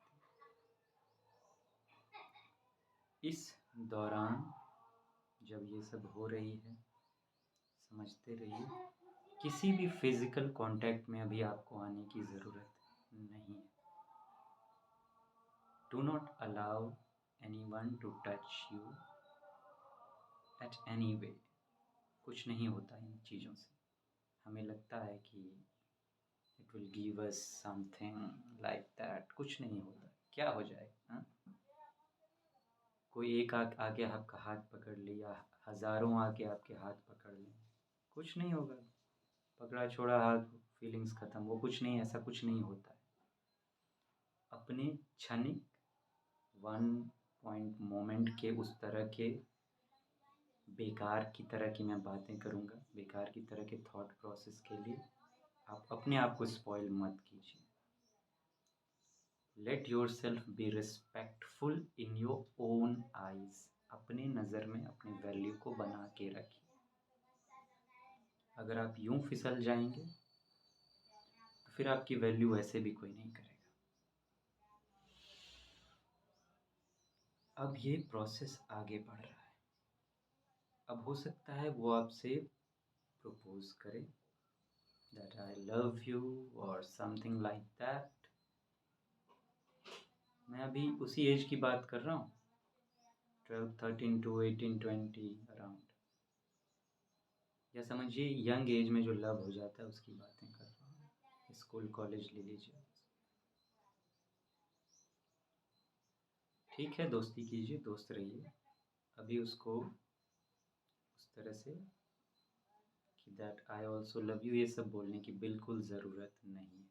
इस दौरान जब ये सब हो रही है, समझते रहिए, किसी भी फिजिकल कांटेक्ट में अभी आपको आने की ज़रूरत नहीं है। Do not allow anyone to touch you at any way. कुछ नहीं होता इन चीज़ों से। हमें लगता है कि it will give us something like that, कुछ नहीं होता। क्या हो जाए? हाँ, कोई एक आके आपका हाथ पकड़ लिया, हज़ारों आके आपके हाथ पकड़ लें, कुछ नहीं होगा। पकड़ा छोड़ा हाथ, फीलिंग्स ख़त्म, वो कुछ नहीं, ऐसा कुछ नहीं होता है। अपने क्षणिक वन पॉइंट मोमेंट के उस तरह के बेकार की तरह की मैं बातें करूँगा, बेकार की तरह के थॉट प्रोसेस के लिए आप अपने आप को स्पॉइल मत कीजिए। Let your self be respectful in your own eyes. अपने नज़र में अपने वैल्यू को बना के रखिए। अगर आप यूं फिसल जाएंगे तो फिर आपकी वैल्यू ऐसे भी कोई नहीं करेगा। अब ये प्रोसेस आगे बढ़ रहा है। अब हो सकता है वो आपसे प्रपोज करे that I love you or something like that। मैं अभी उसी एज की बात कर रहा हूँ, 12, 13 to 18, 20 अराउंड, या समझिए यंग एज में जो लव हो जाता है उसकी बातें कर रहा हूँ। स्कूल कॉलेज ले लीजिए, ठीक है, दोस्ती कीजिए, दोस्त रहिए। अभी उसको उस तरह से कि that I also love you ये सब बोलने की बिल्कुल ज़रूरत नहीं है।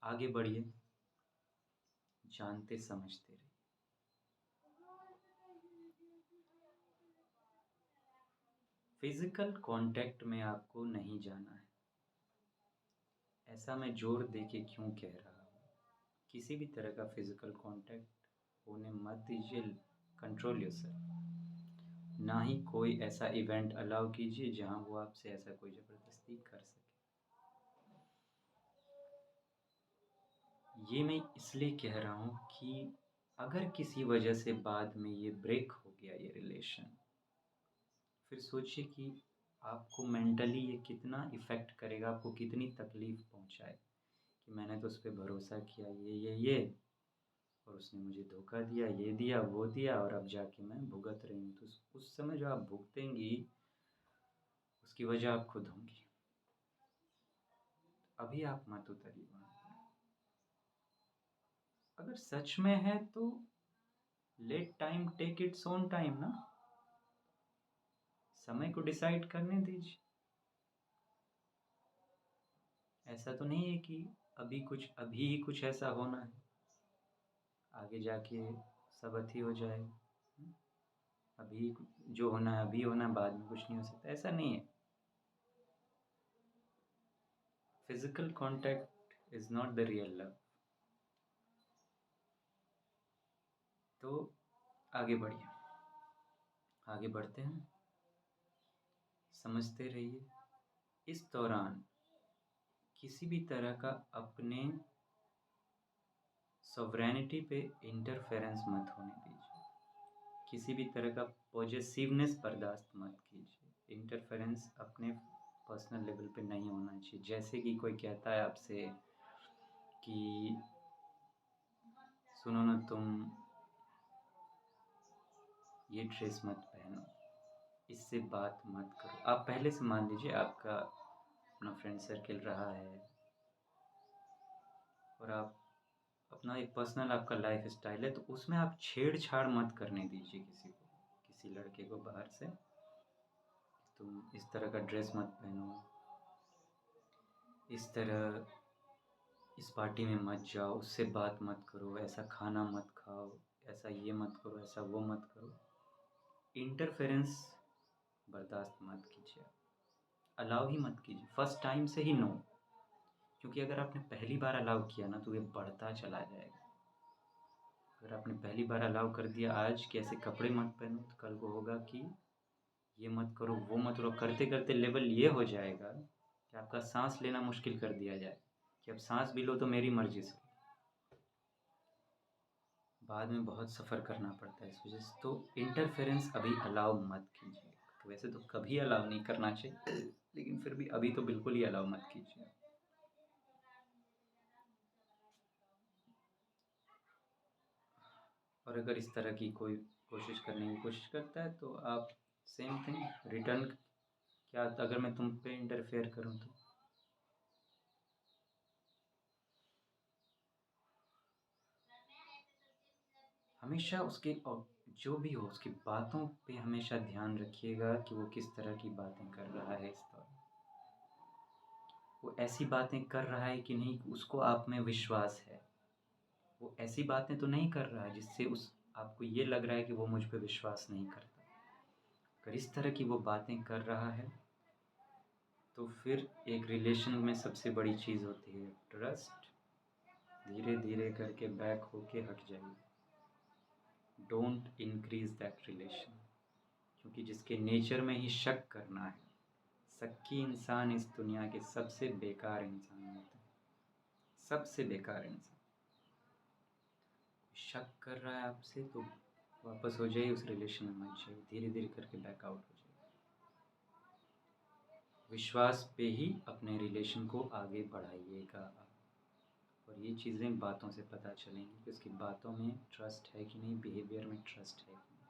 आगे बढ़िए, जानते समझते रहिए। फिजिकल कांटेक्ट में आपको नहीं जाना है, ऐसा मैं जोर दे के क्यों कह रहा हूँ। किसी भी तरह का फिजिकल कांटेक्ट होने मत दीजिए, कंट्रोल योरसेल्फ। ना ही कोई ऐसा इवेंट अलाउ कीजिए जहाँ वो आपसे ऐसा कोई ज़बरदस्ती कर सके। ये मैं इसलिए कह रहा हूँ कि अगर किसी वजह से बाद में ये ब्रेक हो गया ये रिलेशन, फिर सोचिए कि आपको मेंटली ये कितना इफ़ेक्ट करेगा, आपको कितनी तकलीफ़ पहुँचाए कि मैंने तो उस पर भरोसा किया, ये और उसने मुझे धोखा दिया, ये दिया वो दिया, और अब जाके मैं भुगत रही हूँ। तो उस समय जो आप भुगतेंगी उसकी वजह आप खुद होंगी। अभी आप मत उतरिए वहाँ। अगर सच में है तो let time take its own time ना, समय को डिसाइड करने दीजिए। ऐसा तो नहीं है कि अभी ही कुछ ऐसा होना है, आगे जाके सब अथी हो जाए। अभी जो होना है अभी होना है, बाद में कुछ नहीं हो सकता, ऐसा नहीं है। Physical contact is not the real love. तो आगे बढ़िए, आगे बढ़ते हैं, समझते रहिए। इस दौरान किसी भी तरह का अपने सॉवरेनिटी पे इंटरफेरेंस मत होने दीजिए। किसी भी तरह का पॉजेसिवनेस बर्दाश्त मत कीजिए। इंटरफेरेंस अपने पर्सनल लेवल पे नहीं होना चाहिए। जैसे कि कोई कहता है आपसे कि सुनो ना तुम ये ड्रेस मत पहनो, इससे बात मत करो। आप पहले से मान लीजिए आपका अपना फ्रेंड सर्किल रहा है और आप अपना एक पर्सनल आपका लाइफ स्टाइल है, तो उसमें आप छेड़छाड़ मत करने दीजिए किसी को, किसी लड़के को बाहर से। तुम इस तरह का ड्रेस मत पहनो, इस तरह इस पार्टी में मत जाओ, उससे बात मत करो, ऐसा खाना मत खाओ, ऐसा ये मत करो, ऐसा वो मत करो। इंटरफेरेंस बर्दाश्त मत कीजिए, अलाउ ही मत कीजिए फर्स्ट टाइम से ही। नो, क्योंकि अगर आपने पहली बार अलाउ किया ना तो ये बढ़ता चला जाएगा। अगर आपने पहली बार अलाउ कर दिया आज कि ऐसे कपड़े मत पहनो, तो कल को होगा कि ये मत करो, वो मत करो, करते करते लेवल ये हो जाएगा कि आपका सांस लेना मुश्किल कर दिया जाए कि अब सांस भी लो तो मेरी मर्जी से। बाद में बहुत सफ़र करना पड़ता है इस वजह से। तो इंटरफेरेंस अभी अलाउ मत कीजिए। तो वैसे तो कभी अलाउ नहीं करना चाहिए, लेकिन फिर भी अभी तो बिल्कुल ही अलाउ मत कीजिए। और अगर इस तरह की कोई कोशिश करने की कोशिश करता है तो आप सेम थिंग रिटर्न। क्या अगर मैं तुम पे इंटरफेयर करूँ तो हमेशा उसके और जो भी हो उसकी बातों पे हमेशा ध्यान रखिएगा कि वो किस तरह की बातें कर रहा है इस दौरान। वो ऐसी बातें कर रहा है कि नहीं उसको आप में विश्वास है। वो ऐसी बातें तो नहीं कर रहा है जिससे उस आपको ये लग रहा है कि वो मुझ पे विश्वास नहीं करता। अगर इस तरह की वो बातें कर रहा है तो फिर एक रिलेशन में सबसे बड़ी चीज़ होती है ट्रस्ट। धीरे धीरे करके बैक होके हट जाइए। डोंट इंक्रीज दैट रिलेशन, क्योंकि जिसके नेचर में ही शक करना है, शक्की इंसान इस दुनिया के सबसे बेकार इंसान होते हैं। सबसे बेकार इंसान शक कर रहा है आपसे तो वापस हो जाइए, उस रिलेशन में मत जाइए, धीरे धीरे करके बैक आउट हो जाइए। विश्वास पे ही अपने रिलेशन को आगे बढ़ाइएगा आप। और ये चीज़ें बातों से पता चलेंगी कि उसकी बातों में ट्रस्ट है कि नहीं, बिहेवियर में ट्रस्ट है कि नहीं।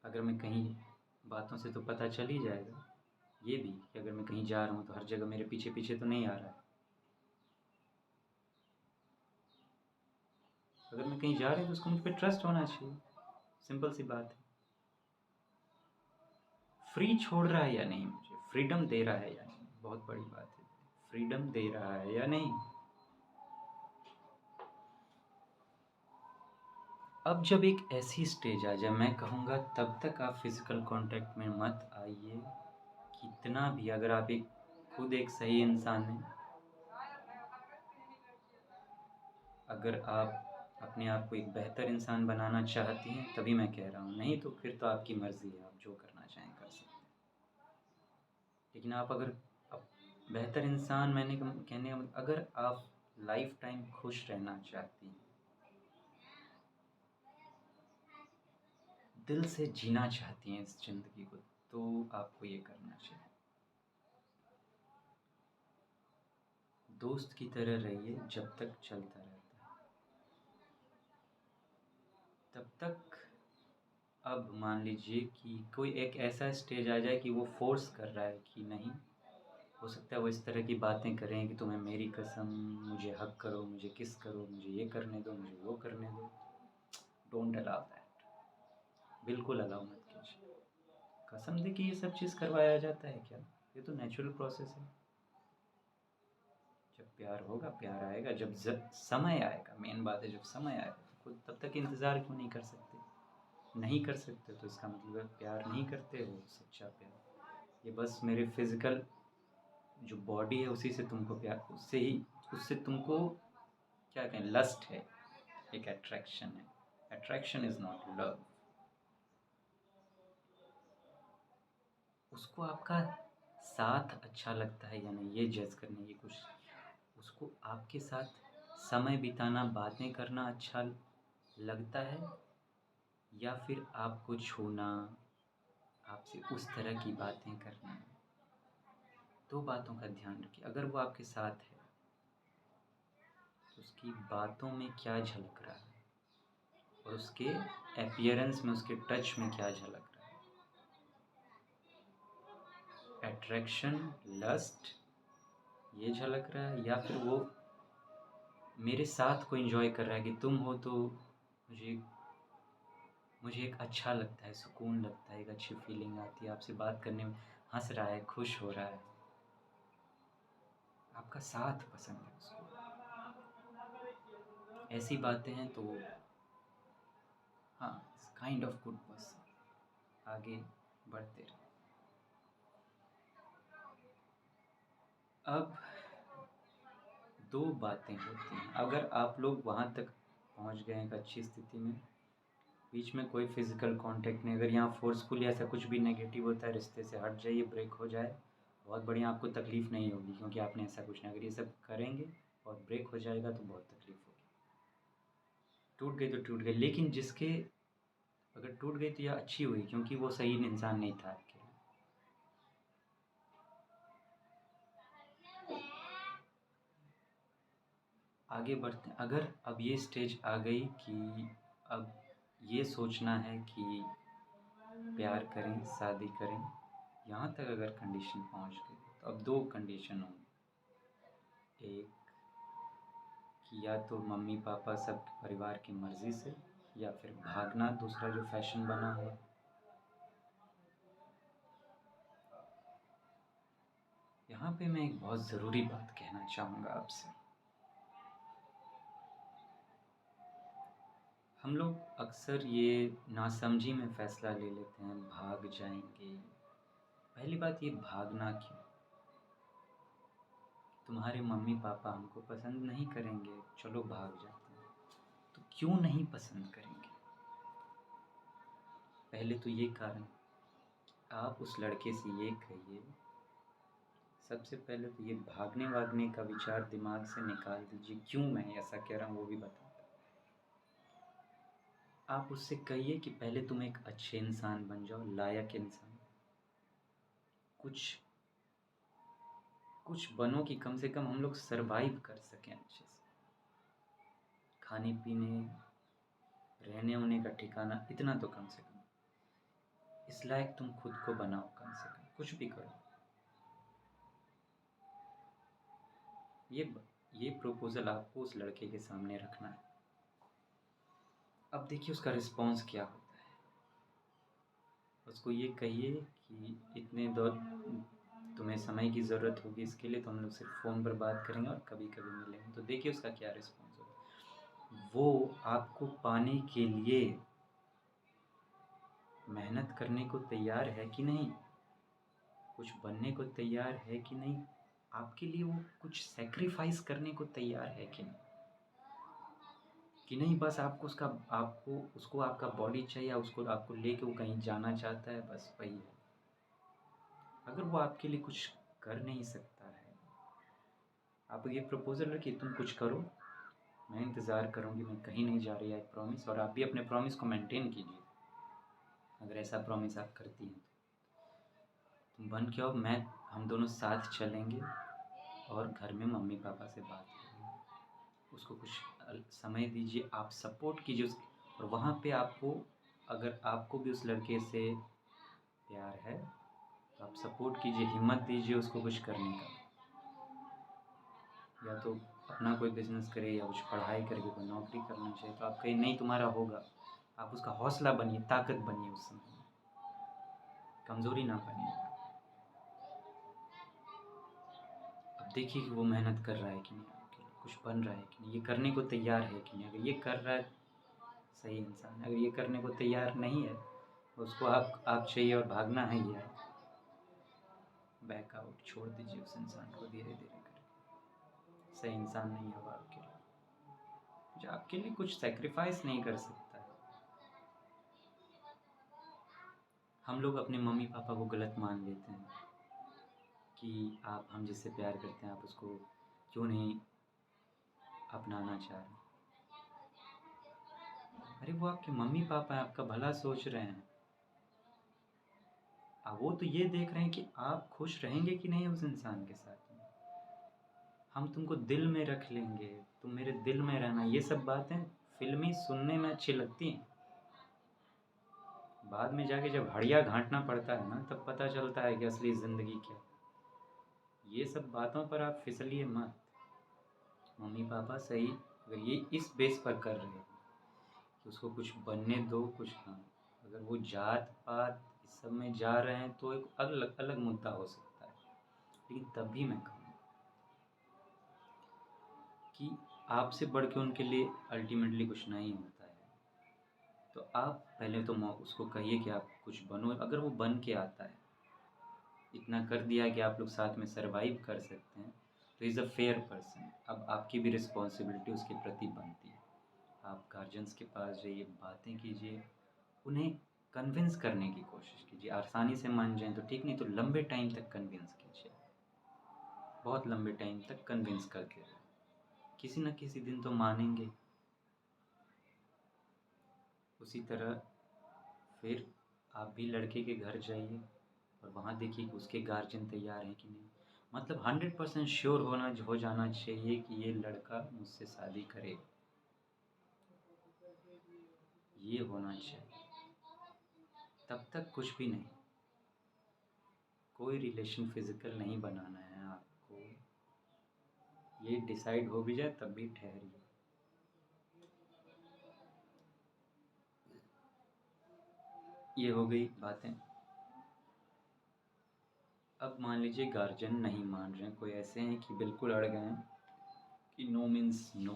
अगर मैं कहीं बातों से तो पता चल ही जाएगा ये भी कि अगर मैं कहीं जा रहा हूँ तो हर जगह मेरे पीछे पीछे तो नहीं आ रहा है। अगर मैं कहीं जा रही हूँ तो उसको मुझ पर ट्रस्ट होना चाहिए। सिंपल सी बात है। फ्री छोड़ रहा है या नहीं, मुझे फ्रीडम दे रहा है या नहीं, बहुत बड़ी बात है। फ्रीडम दे रहा है या नहीं। अब जब एक ऐसी स्टेज आ जाए, मैं कहूँगा तब तक आप फिज़िकल कांटेक्ट में मत आइए। कितना भी अगर आप एक खुद एक सही इंसान हैं, अगर आप अपने आप को एक बेहतर इंसान बनाना चाहती हैं तभी मैं कह रहा हूँ, नहीं तो फिर तो आपकी मर्ज़ी है, आप जो करना चाहें कर सकते हैं। लेकिन आप अगर अब बेहतर इंसान, मैंने कहने का मतलब अगर आप लाइफ टाइम खुश रहना चाहती हैं, दिल से जीना चाहती हैं इस ज़िंदगी को, तो आपको ये करना चाहिए। दोस्त की तरह रहिए जब तक चलता रहता है तब तक। अब मान लीजिए कि कोई एक ऐसा स्टेज आ जाए कि वो फ़ोर्स कर रहा है कि नहीं, हो सकता है वो इस तरह की बातें करें कि तुम्हें मेरी कसम, मुझे हग करो, मुझे किस करो, मुझे ये करने दो, मुझे वो करने दो। Don't allow that. बिल्कुल अलाउ मत कीजिए। कसम दे के ये सब चीज़ करवाया जाता है क्या? ये तो नेचुरल प्रोसेस है। जब प्यार होगा, प्यार आएगा, जब समय आएगा, मेन बात है जब समय आएगा तो खुद तब तक इंतज़ार क्यों नहीं कर सकते? नहीं कर सकते तो इसका मतलब है प्यार नहीं करते हो सच्चा प्यार। ये बस मेरे फिज़िकल जो बॉडी है उसी से तुमको प्यार, उससे ही, उससे तुमको क्या कहें, लस्ट है, एक अट्रैक्शन है। Attraction is not love. उसको आपका साथ अच्छा लगता है या नहीं ये जज करने की कोशिश, उसको आपके साथ समय बिताना, बातें करना अच्छा लगता है, या फिर आपको छूना, आपसे उस तरह की बातें करना? 2 बातों का ध्यान रखिए। अगर वो आपके साथ है, तो उसकी बातों में क्या झलक रहा है और उसके अपीयरेंस में, उसके टच में क्या झलक रहा है? अट्रैक्शन, लस्ट, ये झलक रहा है, या फिर वो मेरे साथ को एंजॉय कर रहा है कि तुम हो तो मुझे मुझे एक अच्छा लगता है, सुकून लगता है, एक अच्छी फीलिंग आती है, आपसे बात करने में हंस रहा है, खुश हो रहा है, आपका साथ पसंद है उसको। ऐसी बातें हैं तो हाँ, काइंड ऑफ गुड पर्सन, आगे बढ़ते रहे। अब 2 बातें होती हैं। अगर आप लोग वहाँ तक पहुँच गए हैं एक अच्छी स्थिति में, बीच में कोई फिज़िकल कांटेक्ट नहीं, अगर यहाँ फोर्सफुली ऐसा कुछ भी नेगेटिव होता है, रिश्ते से हट जाइए, ब्रेक हो जाए, बहुत बढ़िया, आपको तकलीफ़ नहीं होगी क्योंकि आपने ऐसा कुछ नहीं। अगर ये सब करेंगे और ब्रेक हो जाएगा तो बहुत तकलीफ़ होगी। टूट गई तो टूट गई, लेकिन जिसके अगर टूट गई तो यह अच्छी हुई क्योंकि वो सही इंसान नहीं था आपके लिए। आगे बढ़ते हैं। अगर अब ये स्टेज आ गई कि अब ये सोचना है कि प्यार करें, शादी करें, यहाँ तक अगर कंडीशन पहुँच गई तो अब 2 कंडीशन होंगी। एक कि या तो मम्मी पापा सब परिवार की मर्ज़ी से, या फिर भागना, दूसरा जो फैशन बना हुआ। यहाँ पे मैं एक बहुत ज़रूरी बात कहना चाहूँगा आपसे। हम लोग अक्सर ये नासमझी में फ़ैसला ले लेते हैं, भाग जाएंगे। पहली बात, ये भागना क्यों? तुम्हारे मम्मी पापा हमको पसंद नहीं करेंगे, चलो भाग जाते हैं। तो क्यों नहीं पसंद करेंगे? पहले तो ये कारण, आप उस लड़के से ये कहिए, सबसे पहले तो ये भागने वागने का विचार दिमाग से निकाल दीजिए। क्यों मैं ऐसा कह रहा हूँ वो भी बताता हूँ। आप उससे कहिए कि पहले तुम एक अच्छे इंसान बन जाओ, लायक इंसान, कुछ कुछ बनो कि कम से कम हम लोग सरवाइव कर सकें अच्छे से। खाने पीने, रहने होने का ठिकाना, इतना तो कम से कम इस लायक तुम खुद को बनाओ, कम से कम कुछ भी करो। ये प्रपोज़ल आपको उस लड़के के सामने रखना है। अब देखिए उसका रिस्पॉन्स क्या होता है। उसको ये कहिए कि इतने दौर तुम्हें समय की ज़रूरत होगी, इसके लिए तो हम लोग सिर्फ फ़ोन पर बात करेंगे और कभी-कभी मिलेंगे। तो देखिए उसका क्या रिस्पॉन्स होगा। वो आपको पाने के लिए मेहनत करने को तैयार है कि नहीं? कुछ बनने को तैयार है कि नहीं? आपके लिए वो कुछ सैक्रिफ़ाइस करने को तैयार है कि नहीं? कि नहीं बस आपको उसको आपका बॉडी चाहिए, या उसको आपको लेके वो कहीं जाना चाहता है, बस वही है। अगर वो आपके लिए कुछ कर नहीं सकता है, आप ये प्रपोज़ल रखिए, तुम कुछ करो, मैं इंतज़ार करूँगी, मैं कहीं नहीं जा रही, आई प्रॉमिस। और आप भी अपने प्रॉमिस को मेंटेन कीजिए। अगर ऐसा प्रॉमिस आप करती हैं तो तुम बन के आओ, हम दोनों साथ चलेंगे और घर में मम्मी पापा से बात करेंगे। उसको कुछ समय दीजिए, आप सपोर्ट कीजिए उसकी। और वहाँ पे आपको, अगर आपको भी उस लड़के से प्यार है तो आप सपोर्ट कीजिए, हिम्मत दीजिए उसको कुछ करने का। या तो अपना कोई बिज़नेस करे, या कुछ पढ़ाई करके कोई नौकरी करना चाहिए, तो आप कहीं नहीं तुम्हारा होगा, आप उसका हौसला बनिए, ताकत बनिए, उस समय कमज़ोरी ना बनिए। अब देखिए कि वो मेहनत कर रहा है कि नहीं, आपके लिए कुछ बन रहा है कि नहीं, ये करने को तैयार है कि नहीं। अगर ये कर रहा है, सही इंसान है। अगर ये करने को तैयार नहीं है, उसको आप चाहिए और भागना है, ये बैक आउट, छोड़ दीजिए उस इंसान को धीरे धीरे करके। सही इंसान नहीं है वो आपके लिए, जो आपके लिए कुछ सेक्रीफाइस नहीं कर सकता है। हम लोग अपने मम्मी पापा को गलत मान लेते हैं कि आप हम जिससे प्यार करते हैं, आप उसको क्यों नहीं अपनाना चाह रहे हैं। अरे वो आपके मम्मी पापा हैं, आपका भला सोच रहे हैं। वो तो ये देख रहे हैं कि आप खुश रहेंगे कि नहीं उस इंसान के साथ में। हम तुमको दिल में रख लेंगे, तुम मेरे दिल में रहना, ये सब बातें फिल्मी सुनने में अच्छी लगती हैं। बाद में जाके जब हड़िया घांटना पड़ता है ना, तब पता चलता है कि असली ज़िंदगी क्या है। ये सब बातों पर आप फिसलिए मत। मम्मी पापा सही, अगर ये इस बेस पर कर रहे हैं कि उसको कुछ बनने दो, कुछ हाँ, अगर वो जात पात इस सब में जा रहे हैं तो एक अलग अलग मुद्दा हो सकता है, लेकिन तब भी मैं कहूँगा कि आपसे बढ़ के उनके लिए अल्टीमेटली कुछ नहीं होता है। तो आप पहले तो उसको कहिए कि आप कुछ बनो। अगर वो बन के आता है, इतना कर दिया कि आप लोग साथ में सरवाइव कर सकते हैं, तो इज़ अ फेयर पर्सन। अब आपकी भी रिस्पॉन्सिबिलिटी उसके प्रति बनती है। आप गार्जियंस के पास जाइए, बातें कीजिए, उन्हें कन्विंस करने की कोशिश कीजिए। आसानी से मान जाएं तो ठीक, नहीं तो लंबे टाइम तक कन्विंस कीजिए, बहुत लंबे टाइम तक कन्विंस करके रहे। किसी न किसी दिन तो मानेंगे। उसी तरह फिर आप भी लड़के के घर जाइए और वहाँ देखिए कि उसके गार्जियन तैयार हैं कि नहीं। मतलब 100% श्योर हो जाना चाहिए कि ये लड़का मुझसे शादी करेगा, ये होना चाहिए। तब तक कुछ भी नहीं, कोई रिलेशन फिजिकल नहीं बनाना है आपको। ये डिसाइड हो भी जाए तब भी ठहरिए। ये हो गई बातें। अब मान लीजिए गार्जियन नहीं मान रहे हैं, कोई ऐसे हैं कि बिल्कुल अड़ गए हैं कि नो मीन्स नो,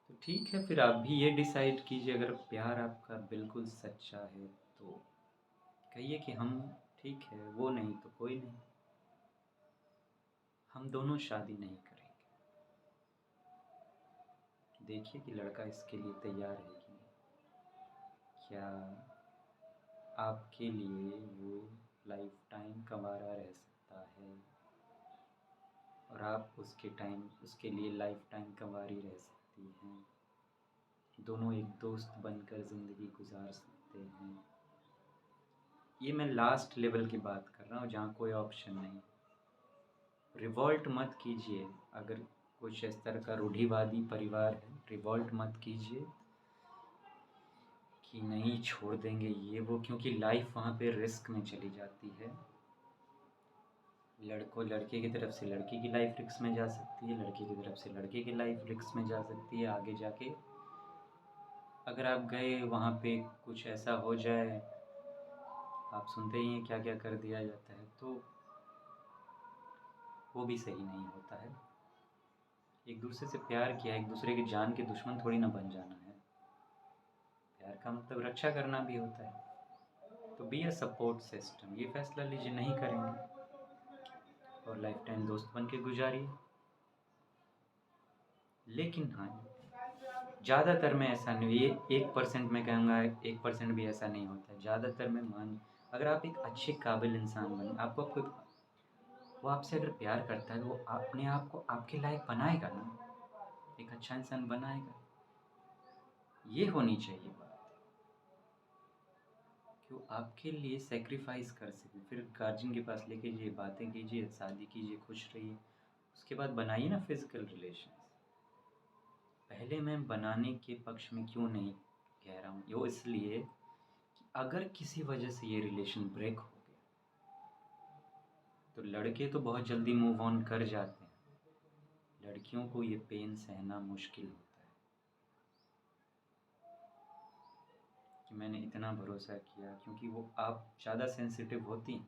तो ठीक है, फिर आप भी ये डिसाइड कीजिए। अगर प्यार आपका बिल्कुल सच्चा है तो कहिए कि हम ठीक है, वो नहीं तो कोई नहीं, हम दोनों शादी नहीं करेंगे। देखिए कि लड़का इसके लिए तैयार है कि नहीं। क्या आपके लिए वो लाइफ टाइम कंवारा रह सकता है और आप उसके लिए लाइफ टाइम कंवारी रह सकती हैं। दोनों एक दोस्त बनकर ज़िंदगी गुजार सकते हैं। ये मैं लास्ट लेवल की बात कर रहा हूँ जहाँ कोई ऑप्शन नहीं। रिवॉल्ट मत कीजिए। अगर कुछ इस तरह का रूढ़िवादी परिवार है, रिवॉल्ट मत कीजिए कि नहीं छोड़ देंगे ये वो, क्योंकि लाइफ वहाँ पे रिस्क में चली जाती है। लड़के की तरफ से लड़की की लाइफ रिस्क में जा सकती है, लड़के की तरफ से लड़के की लाइफ रिस्क में जा सकती है। आगे जाके अगर आप गए वहाँ पे कुछ ऐसा हो जाए, आप सुनते ही हैं क्या क्या कर दिया जाता है, तो वो भी सही नहीं होता है। एक दूसरे से प्यार किया, एक दूसरे की जान के दुश्मन थोड़ी ना बन जाना है। प्यार का मतलब रक्षा करना भी होता है। तो बी अ सपोर्ट सिस्टम। ये फैसला लीजिए नहीं करेंगे और लाइफ टाइम दोस्त बन के गुजारिए। लेकिन हाँ, ज़्यादातर में ऐसा नहीं, ये 1% मैं कहूँगा, 1% भी ऐसा नहीं होता है। ज़्यादातर में अगर आप एक अच्छे काबिल इंसान बने, आपको कोई वो आपसे अगर प्यार करता है तो वो अपने आप को आपके लायक बनाएगा ना, एक अच्छा इंसान बनाएगा। ये होनी चाहिए बात कि वो आपके लिए सेक्रीफाइस कर सके। फिर गार्जियन के पास लेके जाइए, बातें कीजिए, शादी कीजिए, खुश रहिए। उसके बाद बनाइए ना फिजिकल रिलेशन। पहले मैं बनाने के पक्ष में क्यों नहीं कह रहा हूँ, वो इसलिए कि अगर किसी वजह से ये रिलेशन ब्रेक हो गया तो लड़के तो बहुत जल्दी मूव ऑन कर जाते हैं, लड़कियों को ये पेन सहना मुश्किल होता है कि मैंने इतना भरोसा किया, क्योंकि वो आप ज़्यादा सेंसिटिव होती हैं।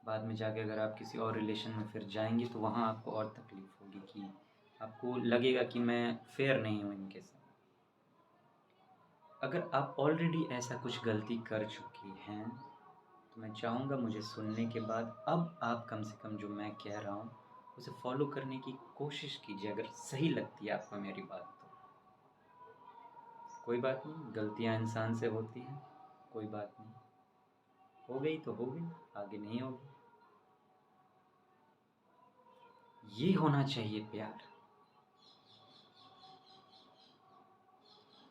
बाद में जाके अगर आप किसी और रिलेशन में फिर जाएंगी तो वहाँ आपको और तकलीफ़ होगी कि आपको लगेगा कि मैं फेयर नहीं हूँ इनके साथ। अगर आप ऑलरेडी ऐसा कुछ गलती कर चुकी हैं तो मैं चाहूँगा मुझे सुनने के बाद अब आप कम से कम जो मैं कह रहा हूँ उसे फॉलो करने की कोशिश कीजिए, अगर सही लगती है आपको मेरी बात तो। कोई बात नहीं, गलतियाँ इंसान से होती हैं, कोई बात नहीं, हो गई तो हो गई, आगे नहीं होगी। ये होना चाहिए प्यार।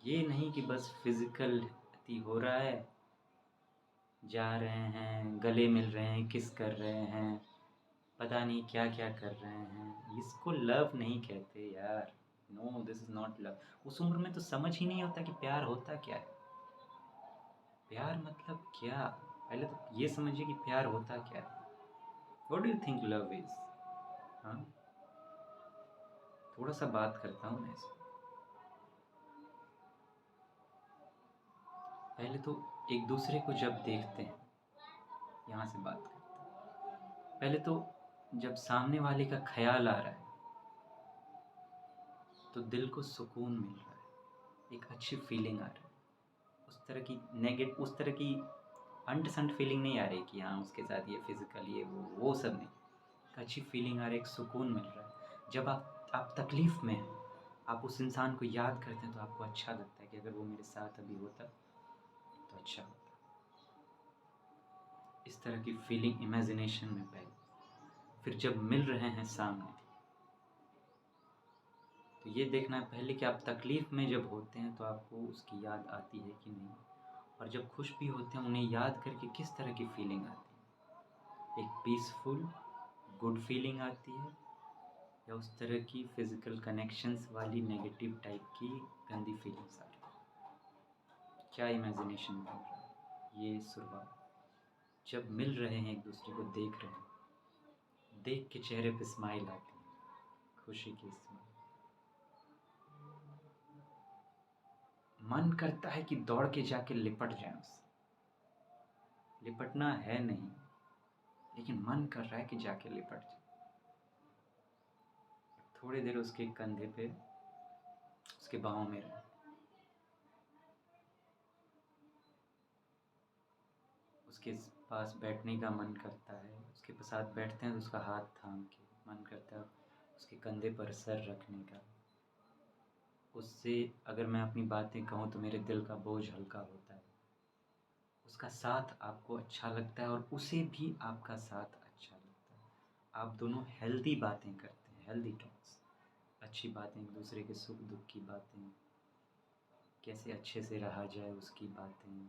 ये नहीं कि बस फिजिकल अति हो रहा है, जा रहे हैं, गले मिल रहे हैं, किस कर रहे हैं, पता नहीं क्या क्या कर रहे हैं, इसको लव नहीं कहते यार। No, this is not love. उस उम्र में तो समझ ही नहीं होता कि प्यार होता क्या है। प्यार मतलब क्या, पहले तो ये समझिए कि प्यार होता क्या है। What do you think love is? हाँ, थोड़ा सा बात करता हूँ मैं इस पे। पहले तो एक दूसरे को जब देखते हैं, यहाँ से बात करते हैं। पहले तो जब सामने वाले का ख्याल आ रहा है तो दिल को सुकून मिल रहा है, एक अच्छी फीलिंग आ रही है। उस तरह की अंट संट फीलिंग नहीं आ रही कि हाँ उसके साथ ये फिजिकल ये वो सब नहीं। एक अच्छी फीलिंग आ रही है, एक सुकून मिल रहा है। जब आप तकलीफ़ में हैं, आप उस इंसान को याद करते हैं तो आपको अच्छा लगता है कि अगर वो मेरे साथ अभी होता तो अच्छा होता। इस तरह की फीलिंग इमेजिनेशन में पहले, फिर जब मिल रहे हैं सामने तो ये देखना है पहले कि आप तकलीफ़ में जब होते हैं तो आपको उसकी याद आती है कि नहीं, और जब खुश भी होते हैं उन्हें याद करके किस तरह की फीलिंग आती है। एक पीसफुल गुड फीलिंग आती है, या उस तरह की फिज़िकल कनेक्शंस वाली नेगेटिव टाइप की गंदी फीलिंग्स आ रही है। क्या इमेजिनेशन बन रहा है, ये शुरुआत। जब मिल रहे हैं, एक दूसरे को देख रहे हैं, देख के चेहरे पे स्माइल आती है, खुशी की स्माइल। मन करता है कि दौड़ के जाके लिपट जाए उससे। लिपटना है नहीं, लेकिन मन कर रहा है कि जाके लिपट जाए। थोड़ी देर उसके कंधे पे, उसके बाहों में रहे, उसके पास बैठने का मन करता है। उसके साथ बैठते हैं तो उसका हाथ थाम के मन करता है उसके कंधे पर सर रखने का। उससे अगर मैं अपनी बातें कहूँ तो मेरे दिल का बोझ हल्का होता है। उसका साथ आपको अच्छा लगता है और उसे भी आपका साथ अच्छा लगता है। आप दोनों हेल्दी बातें करते हैं, हेल्दी टॉक्स, अच्छी बातें, एक दूसरे के सुख दुख की बातें, कैसे अच्छे से रहा जाए उसकी बातें,